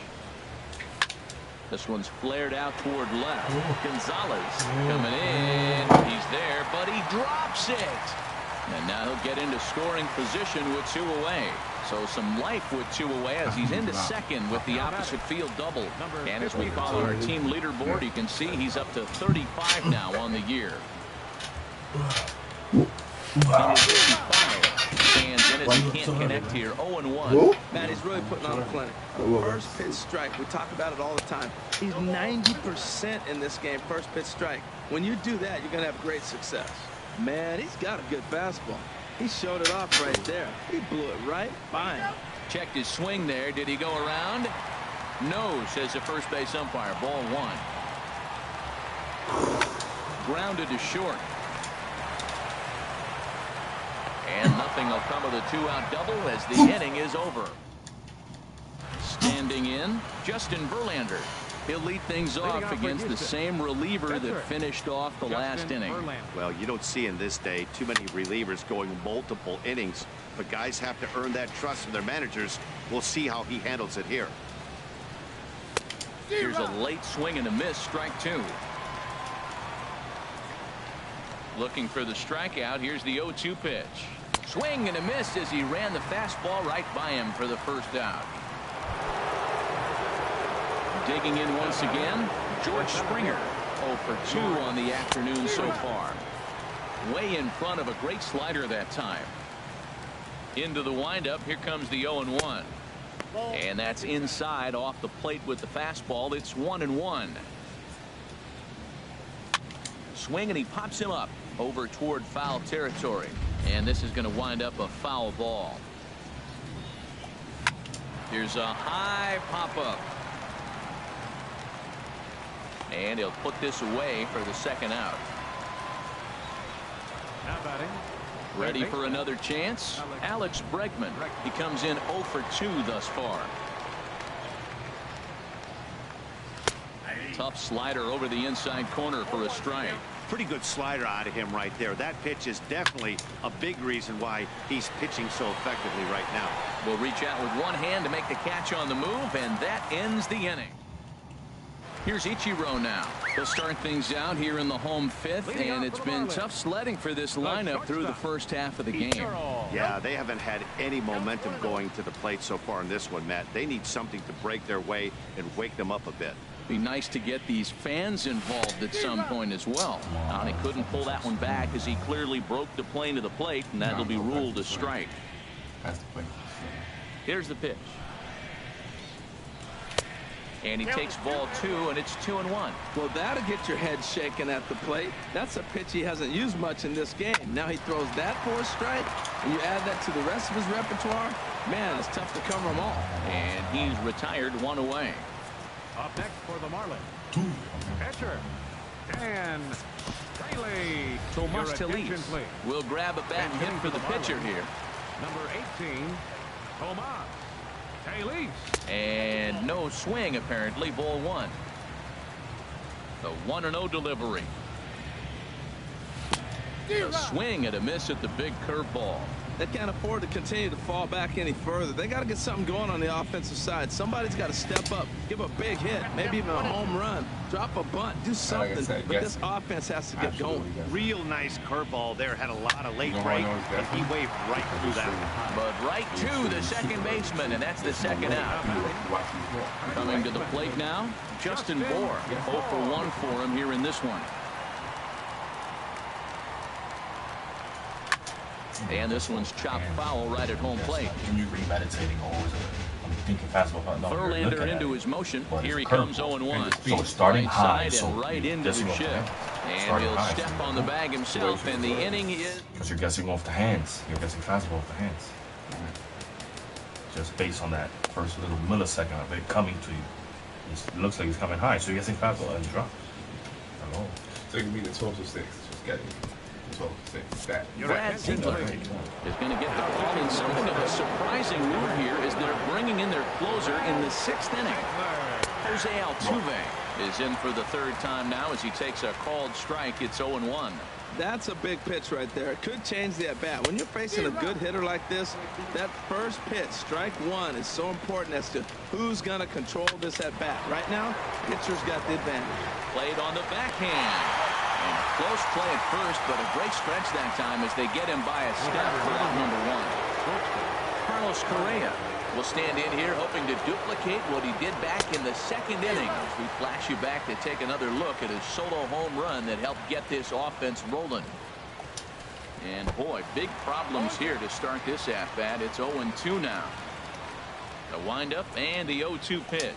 This one's flared out toward left. Gonzalez coming in. He's there, but he drops it. And now he'll get into scoring position with 2 away. So some life with 2 away as he's into second with the opposite field double. And as we follow our team leaderboard, you can see he's up to 35 now on the year. Number 55. And Dennis can't connect here. 0-1. Matt, he's really putting on a clinic. First pitch strike. We talk about it all the time. He's 90% in this game. First pitch strike. When you do that, you're going to have great success. Man, he's got a good fastball. He showed it off right there. He blew it right by him. Checked his swing there. Did he go around? No, says the first base umpire. Ball 1. Grounded to short. And nothing will come of the 2-out double as the inning is over. Standing in, Justin Verlander. He'll lead things off against the same reliever that finished off the last inning. Well, you don't see in this day too many relievers going multiple innings, but guys have to earn that trust from their managers. We'll see how he handles it here. Here's a late swing and a miss, strike 2. Looking for the strikeout. Here's the 0-2 pitch. Swing and a miss as he ran the fastball right by him for the first out. Digging in once again, George Springer. 0 for 2 on the afternoon so far. Way in front of a great slider that time. Into the windup. Here comes the 0-1. And that's inside off the plate with the fastball. It's 1-1. Swing and he pops him up over toward foul territory. And this is going to wind up a foul ball. Here's a high pop-up. And he'll put this away for the second out. Now batting. Ready for another chance? Alex Bregman. He comes in 0 for 2 thus far. Tough slider over the inside corner for a strike. Pretty good slider out of him right there. That pitch is definitely a big reason why he's pitching so effectively right now. Will reach out with one hand to make the catch on the move, and that ends the inning. Here's Ichiro now. He'll start things out here in the home 5th, and it's been tough sledding for this lineup through the first half of the game. Yeah, they haven't had any momentum going to the plate so far in this one, Matt. They need something to break their way and wake them up a bit. Be nice to get these fans involved at some point as well. And he couldn't pull that one back as he clearly broke the plane to the plate, and that'll be ruled a strike. Here's the pitch. And he takes ball 2, and it's 2-1. Well, that'll get your head shaken at the plate. That's a pitch he hasn't used much in this game. Now he throws that for a strike, and you add that to the rest of his repertoire. Man, it's tough to cover them all. And he's retired 1 away. Up next for the Marlins. Pitcher. And Bailey. Tomas Telis will grab a bat and hit for the pitcher here. Number 18, Tomas Telis. And no swing, apparently. Ball 1. The 1-0 delivery. A swing and a miss at the big curveball. They can't afford to continue to fall back any further. They got to get something going on the offensive side. Somebody's got to step up, give a big hit, maybe even a home run, drop a bunt, do something. But this offense has to get going. Real nice curveball there. Had a lot of late break, and he waved right through that one. But right to the second baseman, and that's the second out. Coming to the plate now, Justin Bour. 0 for 1 for him here in this one. And this one's chopped foul right at home plate. You're premeditating always. I'm thinking fastball. No, Verlander into his motion. Here he comes 0-1. So it's starting right high, side so and right into the shift. And he'll step on the bag himself, and the inning is... Because you're guessing off the hands. You're guessing fastball off the hands. Just based on that first little millisecond of it coming to you. It looks like he's coming high, so you're guessing fastball and drops. Hello. So it can be the 12 to 6. Just getting 12 to 6. That. Brad Ziegler is going to get the call in something of a surprising move here as they're bringing in their closer in the 6th inning. Jose Altuve is in for the 3rd time now as he takes a called strike. It's 0-1. That's a big pitch right there. It could change the at-bat. When you're facing a good hitter like this, that first pitch, strike one, is so important as to who's going to control this at-bat. Right now, pitcher's got the advantage. Played on the backhand. And close play at first, but a great stretch that time as they get him by a step for out number 1. Carlos Correa will stand in here hoping to duplicate what he did back in the 2nd inning. As we flash you back to take another look at his solo home run that helped get this offense rolling. And boy, big problems here to start this at-bat. It's 0-2 now. The windup and the 0-2 pitch.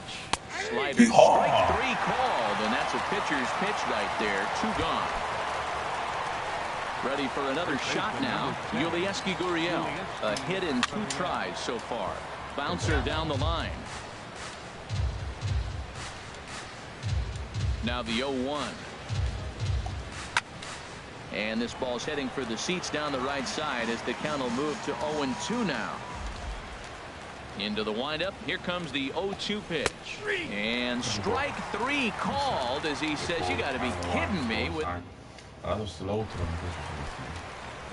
Slider, strike 3 called, and that's a pitcher's pitch right there. 2 gone. Ready for another shot now. Yulieski Gurriel, a hit in 2 tries so far. Bouncer down the line. Now the 0-1. And this ball's heading for the seats down the right side as the count will move to 0-2 now. Into the windup. Here comes the 0-2 pitch. And strike 3 called as he says, you got to be kidding me.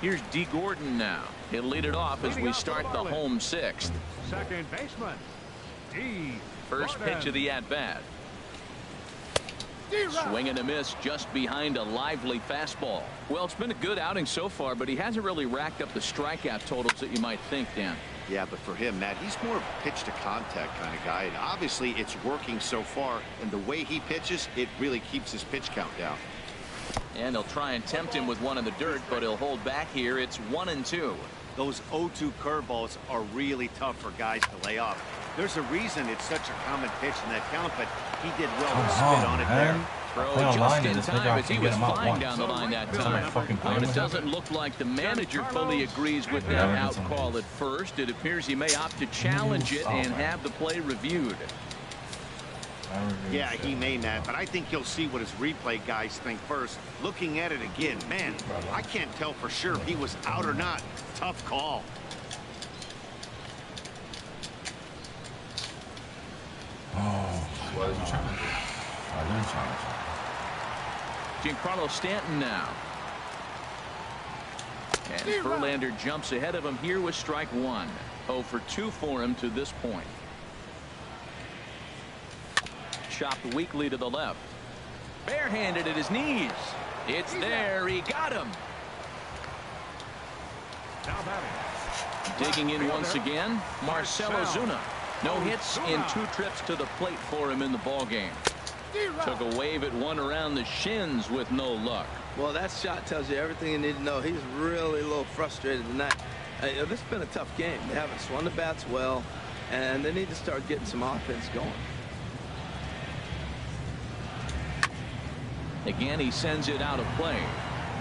Here's D. Gordon now. He'll lead it off as we start the home 6th. Second baseman, D. First pitch of the at-bat. Swing and a miss just behind a lively fastball. Well, it's been a good outing so far, but he hasn't really racked up the strikeout totals that you might think, Dan. Yeah, but for him, Matt, he's more of a pitch to contact kind of guy, and obviously it's working so far, and the way he pitches, it really keeps his pitch count down. And they'll try and tempt him with one in the dirt, but he'll hold back here. It's 1-2. Those 0-2 curveballs are really tough for guys to lay off. There's a reason it's such a common pitch in that count, but he did well to spit on it there. Throw just in time as he was flying down the line that time. But it doesn't look like the manager fully agrees with that out call at first. It appears he may opt to challenge it and have the play reviewed. Yeah, he may, Matt, but I think he'll see what his replay guys think first. Looking at it again, man, I can't tell for sure if he was out or not. Tough call. What is he trying to do? I didn't challenge him. Giancarlo Stanton now. And Verlander jumps ahead of him here with strike 1. 0 for 2 for him to this point. Chopped weakly to the left. Barehanded at his knees. It's there. He got him. Digging in once again, Marcell Ozuna. No hits in 2 trips to the plate for him in the ballgame. Took a wave at one around the shins with no luck. Well, that shot tells you everything you need to know. He's really a little frustrated tonight. This has been a tough game. They haven't swung the bats well, and they need to start getting some offense going. Again, he sends it out of play.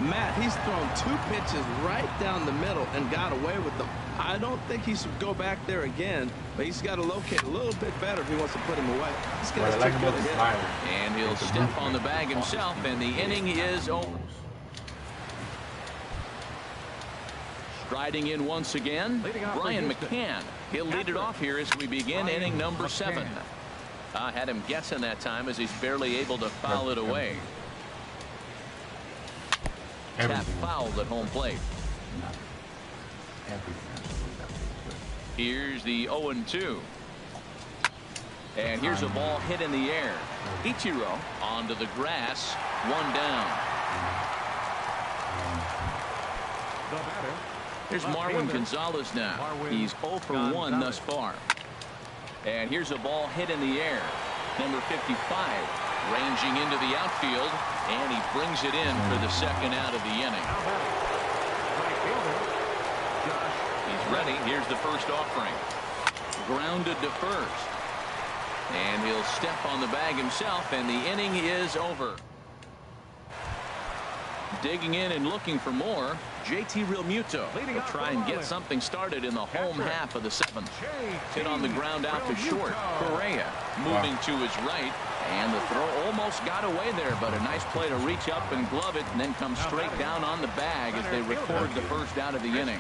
Matt, he's thrown 2 pitches right down the middle and got away with them. I don't think he should go back there again, but he's got to locate a little bit better if he wants to put him away. This guy's too good to hit. And he'll step on the bag himself, and the inning is over. Striding in once again, Brian McCann. He'll lead it off here as we begin inning number 7. I had him guessing that time as he's barely able to foul it away. Tap fouled at home plate. Here's the 0-2. And here's a ball hit in the air. Ichiro onto the grass. 1 down. Here's Marwin Gonzalez now. He's 0 for 1 thus far. And here's a ball hit in the air. Number 55 ranging into the outfield, and he brings it in for the 2nd out of the inning. Ready, here's the first offering. Grounded to first. And he'll step on the bag himself, and the inning is over. Digging in and looking for more, JT Realmuto will try and get something started in the home half of the seventh. Hit on the ground out to short. Correa moving to his right, and the throw almost got away there, but a nice play to reach up and glove it and then come straight down on the bag as they record the first out of the inning.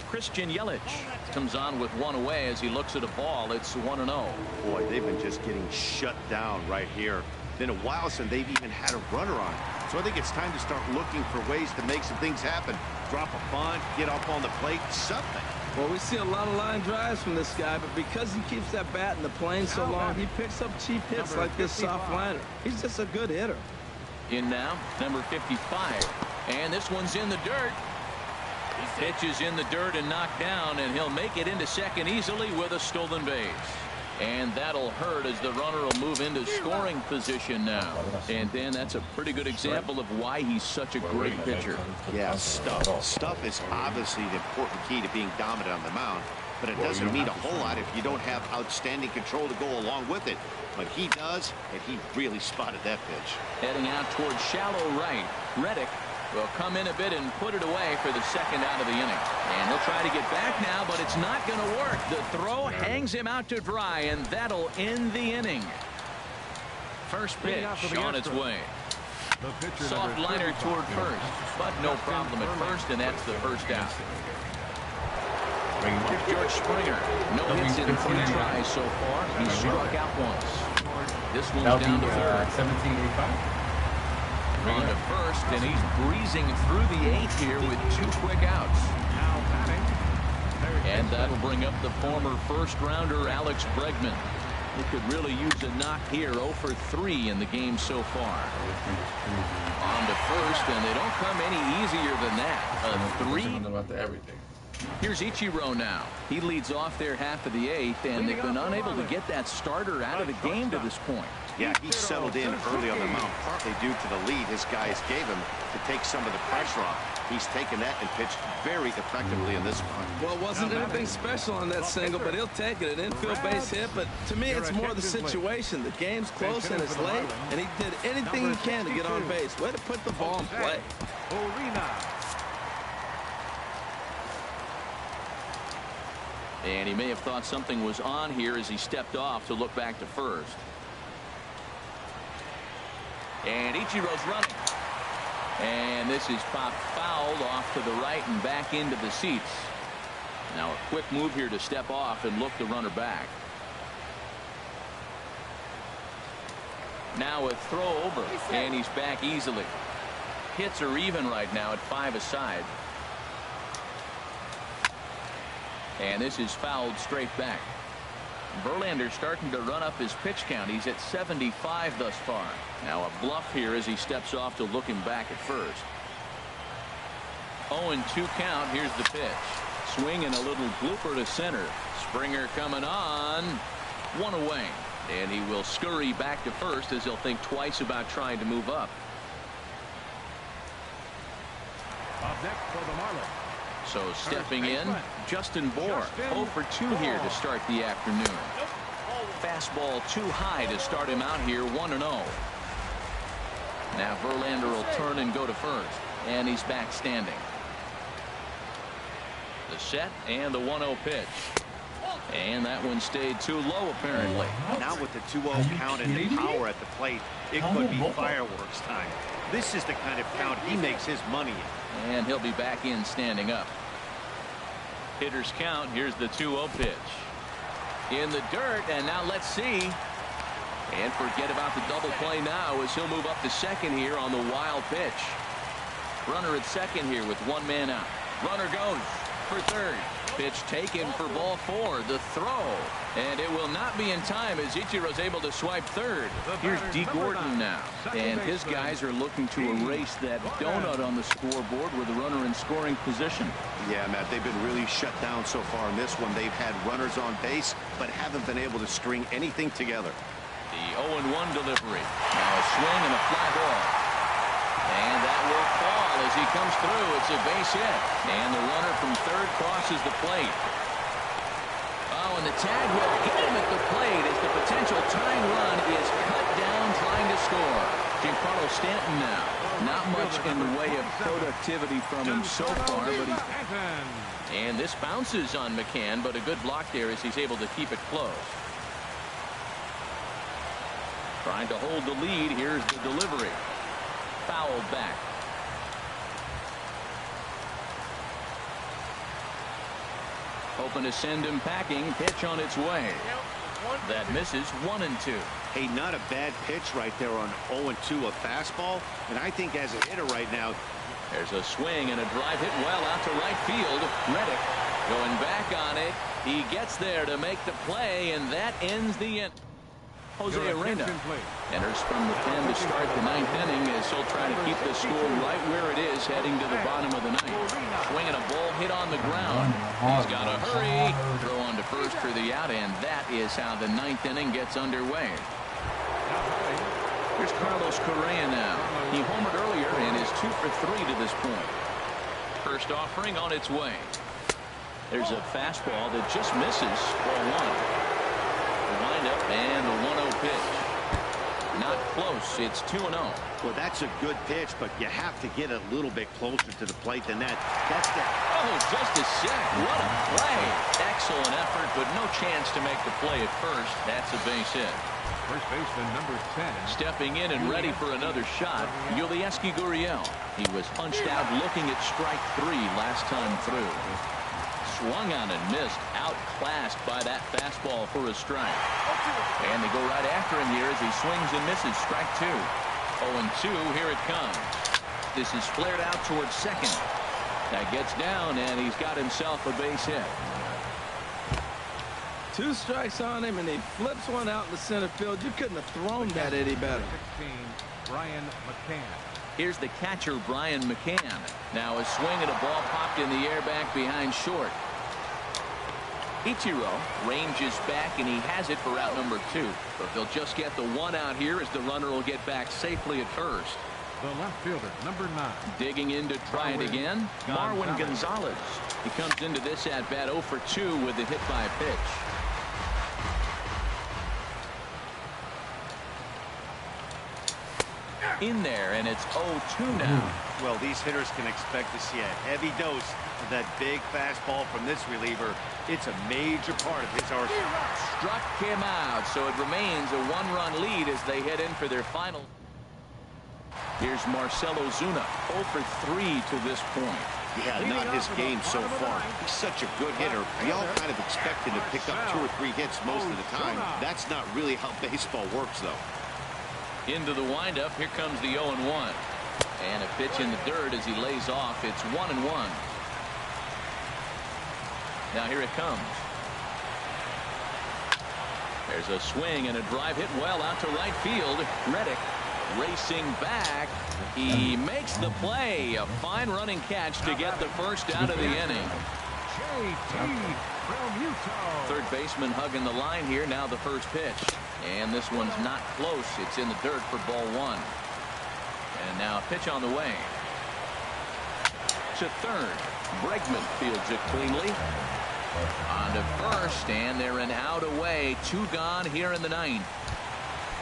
Christian Yelich comes on with one away as he looks at a ball. It's 1-0. Boy, they've been just getting shut down right here. Been a while since they've even had a runner on. So I think it's time to start looking for ways to make some things happen. Drop a bunt, get up on the plate, something. Well, we see a lot of line drives from this guy, but because he keeps that bat in the plane so long, he picks up cheap hits like this soft liner. He's just a good hitter. In now, number 55. And this one's in the dirt. Pitch is in the dirt and knocked down, and he'll make it into second easily with a stolen base. And that'll hurt as the runner will move into scoring position now. And Dan, that's a pretty good example of why he's such a great pitcher. Yeah, stuff. Stuff is obviously the important key to being dominant on the mound, but it doesn't mean a whole lot if you don't have outstanding control to go along with it. But he does, and he really spotted that pitch. Heading out towards shallow right. Reddick will come in a bit and put it away for the second out of the inning. And he'll try to get back now, but it's not going to work. The throw hangs him out to dry, and that'll end the inning. First pitch on its way. Soft liner toward first, but no problem at first, and that's the first out. George Springer, no hits in 3 tries so far. He struck out once. This one's down to third. 1785. Running to first, and he's breezing through the 8th here with 2 quick outs. And that'll bring up the former first-rounder Alex Bregman. He could really use a knock here. 0 for 3 in the game so far. On to first, and they don't come any easier than that. A 3. Here's Ichiro now. He leads off their half of the 8th, and they've been unable to get that starter out of the game to this point. Yeah, he settled in early on the mound, partly due to the lead his guys gave him to take some of the pressure off. He's taken that and pitched very effectively in this one. Well, wasn't anything special on that single, but he'll take it. An infield base hit, but to me, it's more the situation. The game's close and it's late, and he did anything he can to get on base. Way to put the ball in play. And he may have thought something was on here as he stepped off to look back to first. And Ichiro's running. And this is popped fouled off to the right and back into the seats. Now a quick move here to step off and look the runner back. Now a throw over, and he's back easily. Hits are even right now at 5 aside. And this is fouled straight back. Verlander starting to run up his pitch count. He's at 75 thus far. Now a bluff here as he steps off to look him back at first. 0-2 count. Here's the pitch. Swinging a little blooper to center. Springer coming on. 1 away. And he will scurry back to first as he'll think twice about trying to move up. Up next for the Marlins. So stepping in, Justin Bour, 0 for 2 here to start the afternoon. Fastball too high to start him out here, 1-0. Now Verlander will turn and go to first, and he's back standing. The set and the 1-0 pitch. And that one stayed too low, apparently. Now with the 2-0 count and the power at the plate, it could be fireworks time. This is the kind of count he makes his money in. And he'll be back in standing up. Hitters count. Here's the 2-0 pitch. In the dirt, and now let's see. And forget about the double play now as he'll move up to second here on the wild pitch. Runner at second here with 1 man out. Runner goes for third. Pitch taken for ball 4. The throw. And it will not be in time as Ichiro's able to swipe third. Here's D. Gordon now. And his guys are looking to erase that donut on the scoreboard with a runner in scoring position. Yeah, Matt, they've been really shut down so far in this one. They've had runners on base, but haven't been able to string anything together. The 0-1 delivery. Now a swing and a fly ball. And that will fall as he comes through. It's a base hit. And the runner from third crosses the plate. Oh, and the tag will hit him at the plate as the potential tying run is cut down trying to score. Giancarlo Stanton now. Not much in the way of productivity from him so far, but he's... And this bounces on McCann, but a good block there as he's able to keep it close. Trying to hold the lead. Here's the delivery. Fouled back. Hoping to send him packing. Pitch on its way. That misses. 1-2. Hey, not a bad pitch right there on 0-2, a fastball. And I think as a hitter right now, there's a swing and a drive hit well out to right field. Reddick going back on it. He gets there to make the play, and that ends the inning. Jose Arena enters from the pen to start the ninth inning as he'll try to keep the score right where it is heading to the bottom of the ninth. Swinging a ball hit on the ground. He's got to hurry. Throw on to first for the out, and that is how the ninth inning gets underway. Here's Carlos Correa now. He homered earlier and is 2 for 3 to this point. First offering on its way. There's a fastball that just misses. Ball 1. Wind up and the 1-0 pitch. Not close. It's 2-0. Well, that's a good pitch, but you have to get a little bit closer to the plate than that. That's the... Oh, just a sec. What a play. Excellent effort, but no chance to make the play at first. That's a base hit. First baseman number 10. Stepping in and ready for another shot, Yulieski Gurriel. He was punched out looking at strike 3 last time through. Swung on and missed, outclassed by that fastball for a strike. And they go right after him here as he swings and misses. Strike 2. 0-2. Here it comes. This is flared out towards second. That gets down, and he's got himself a base hit. 2 strikes on him, and he flips one out in the center field. You couldn't have thrown that any better. 16, Brian McCann. Here's the catcher, Brian McCann. Now a swing and a ball popped in the air back behind short. Ichiro ranges back, and he has it for out number 2. But they'll just get the 1 out here as the runner will get back safely at first. The left fielder, number 9. Digging in to try it again, Marwin Gonzalez. He comes into this at-bat 0 for 2 with the hit by pitch. In there, and it's 0-2 now. Well, these hitters can expect to see a heavy dose of that big fastball from this reliever. It's a major part of his arsenal. Struck him out, so it remains a 1-run lead as they head in for their final. Here's Marcell Ozuna, 0 for 3 to this point. Yeah, not his game so far. He's such a good hitter. We all kind of expect him to pick up 2 or 3 hits most of the time. That's not really how baseball works, though. Into the windup. Here comes the 0-1. And a pitch in the dirt as he lays off. It's 1-1. Now here it comes. There's a swing and a drive hit well out to right field. Reddick racing back. He makes the play. A fine running catch to get the first out of the inning. Third baseman hugging the line here. Now the first pitch. And this one's not close. It's in the dirt for ball 1. And now a pitch on the way. To third. Bregman fields it cleanly. On to first, and they're an out away. 2 gone here in the ninth.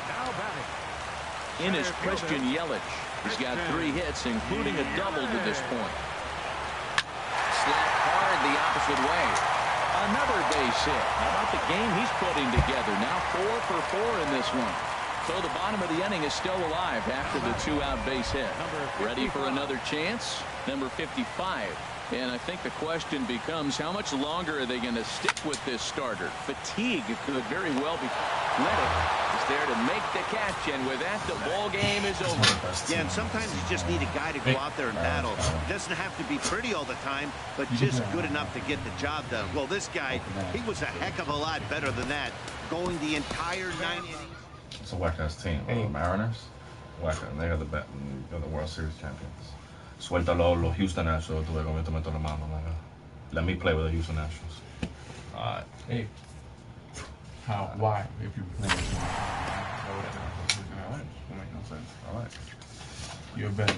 Now batting. In is Christian Yelich. He's got 3 hits, including a double to this point. Slapped hard the opposite way. Another base hit. How about the game he's putting together? Now 4 for 4 in this one. So the bottom of the inning is still alive after the 2-out base hit. Ready for another chance? Number 55. And I think the question becomes, how much longer are they going to stick with this starter? Fatigue could very well be. Reddick is there to make the catch, and with that, the ball game is over. Yeah, and sometimes you just need a guy to go out there and battle. It doesn't have to be pretty all the time, but just good enough to get the job done. Well, this guy, he was a heck of a lot better than that, going the entire 9 innings. It's a whack-ass team. Mariners, whack-ass. They're the World Series champions. Suéltalo los Houston Nationals. Tuve que meto la mano. Let me play with the Houston Nationals. All right. Hey. How? Why? If you play with All right. That make no sense. All right. You're better.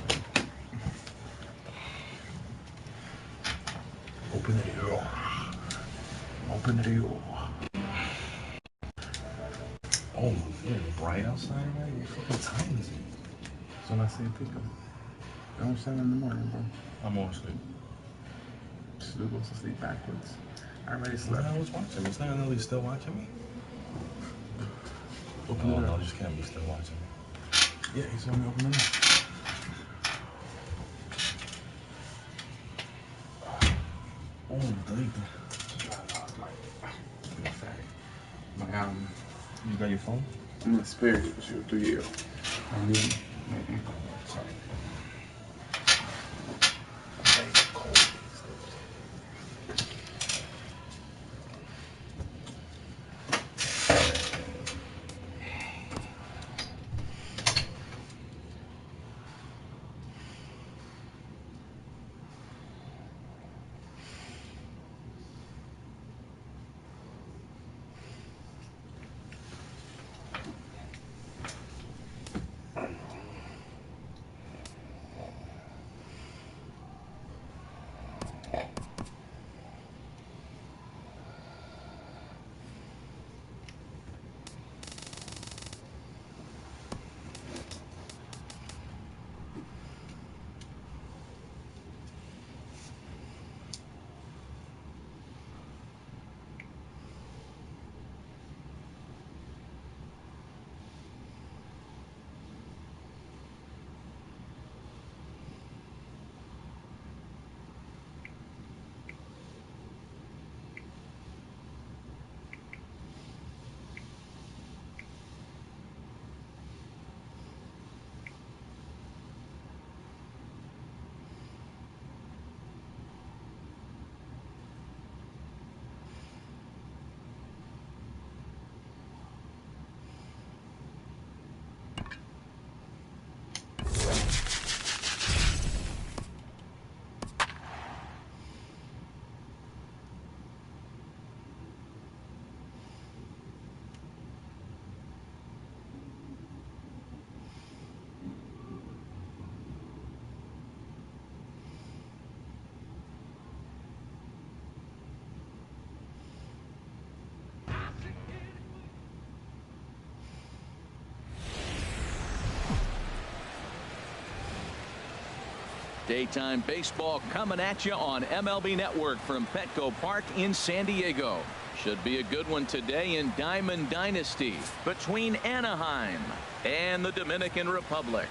Open the door. Open the door. Oh, it's bright outside already? What fucking time is it? So I say pick up. Don't 7 in the morning, bro. I'm more asleep. Still goes to sleep backwards. I already slept. I was watching me. It's not gonna know he's still watching me. Open the door. No, you just can't be still watching me. Yeah, he saw me open the door. Oh, delete that. You got your phone? I'm gonna spare you, but you'll do you. I need. Sorry. Daytime baseball coming at you on MLB Network from Petco Park in San Diego. Should be a good one today in Diamond Dynasty between Anaheim and the Dominican Republic.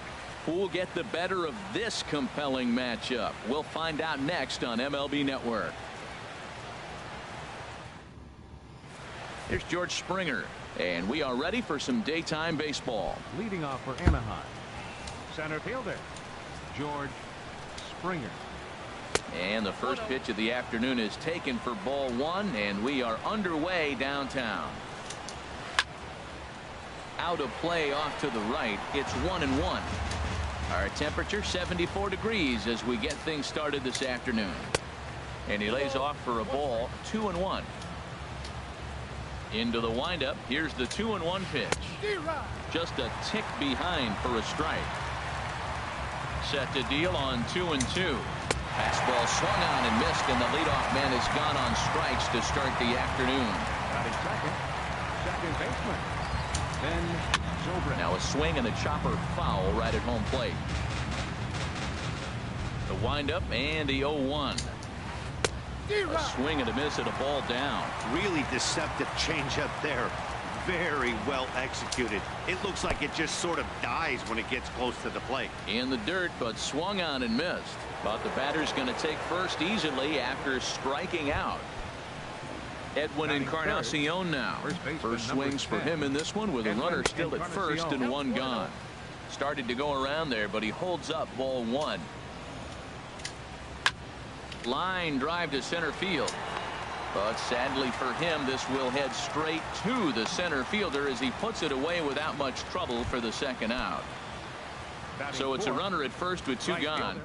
Who will get the better of this compelling matchup? We'll find out next on MLB Network. Here's George Springer, and we are ready for some daytime baseball. Leading off for Anaheim, center fielder George Springer. And the first pitch of the afternoon is taken for ball one, and we are underway downtown. Out of play off to the right. It's 1-1. Our temperature 74 degrees as we get things started this afternoon. And he lays off for a ball. 2-1. Into the windup. Here's the 2-1 pitch. Just a tick behind for a strike. Set to deal on 2-2. Fastball swung on and missed, and the leadoff man has gone on strikes to start the afternoon. Batting second baseman Ben Zobrist. Now a swing and a chopper foul right at home plate. The windup and the 0-1. A swing and a miss and a ball down. Really deceptive changeup there. Very well executed. It looks like it just sort of dies when it gets close to the plate. In the dirt, but swung on and missed. But the batter's going to take first easily after striking out. Edwin Encarnacion now. First swings for him in this one with a runner still at first and one gone. Started to go around there, but he holds up ball one. Line drive to center field. But sadly for him, this will head straight to the center fielder as he puts it away without much trouble for the second out. So it's a runner at first with two gone.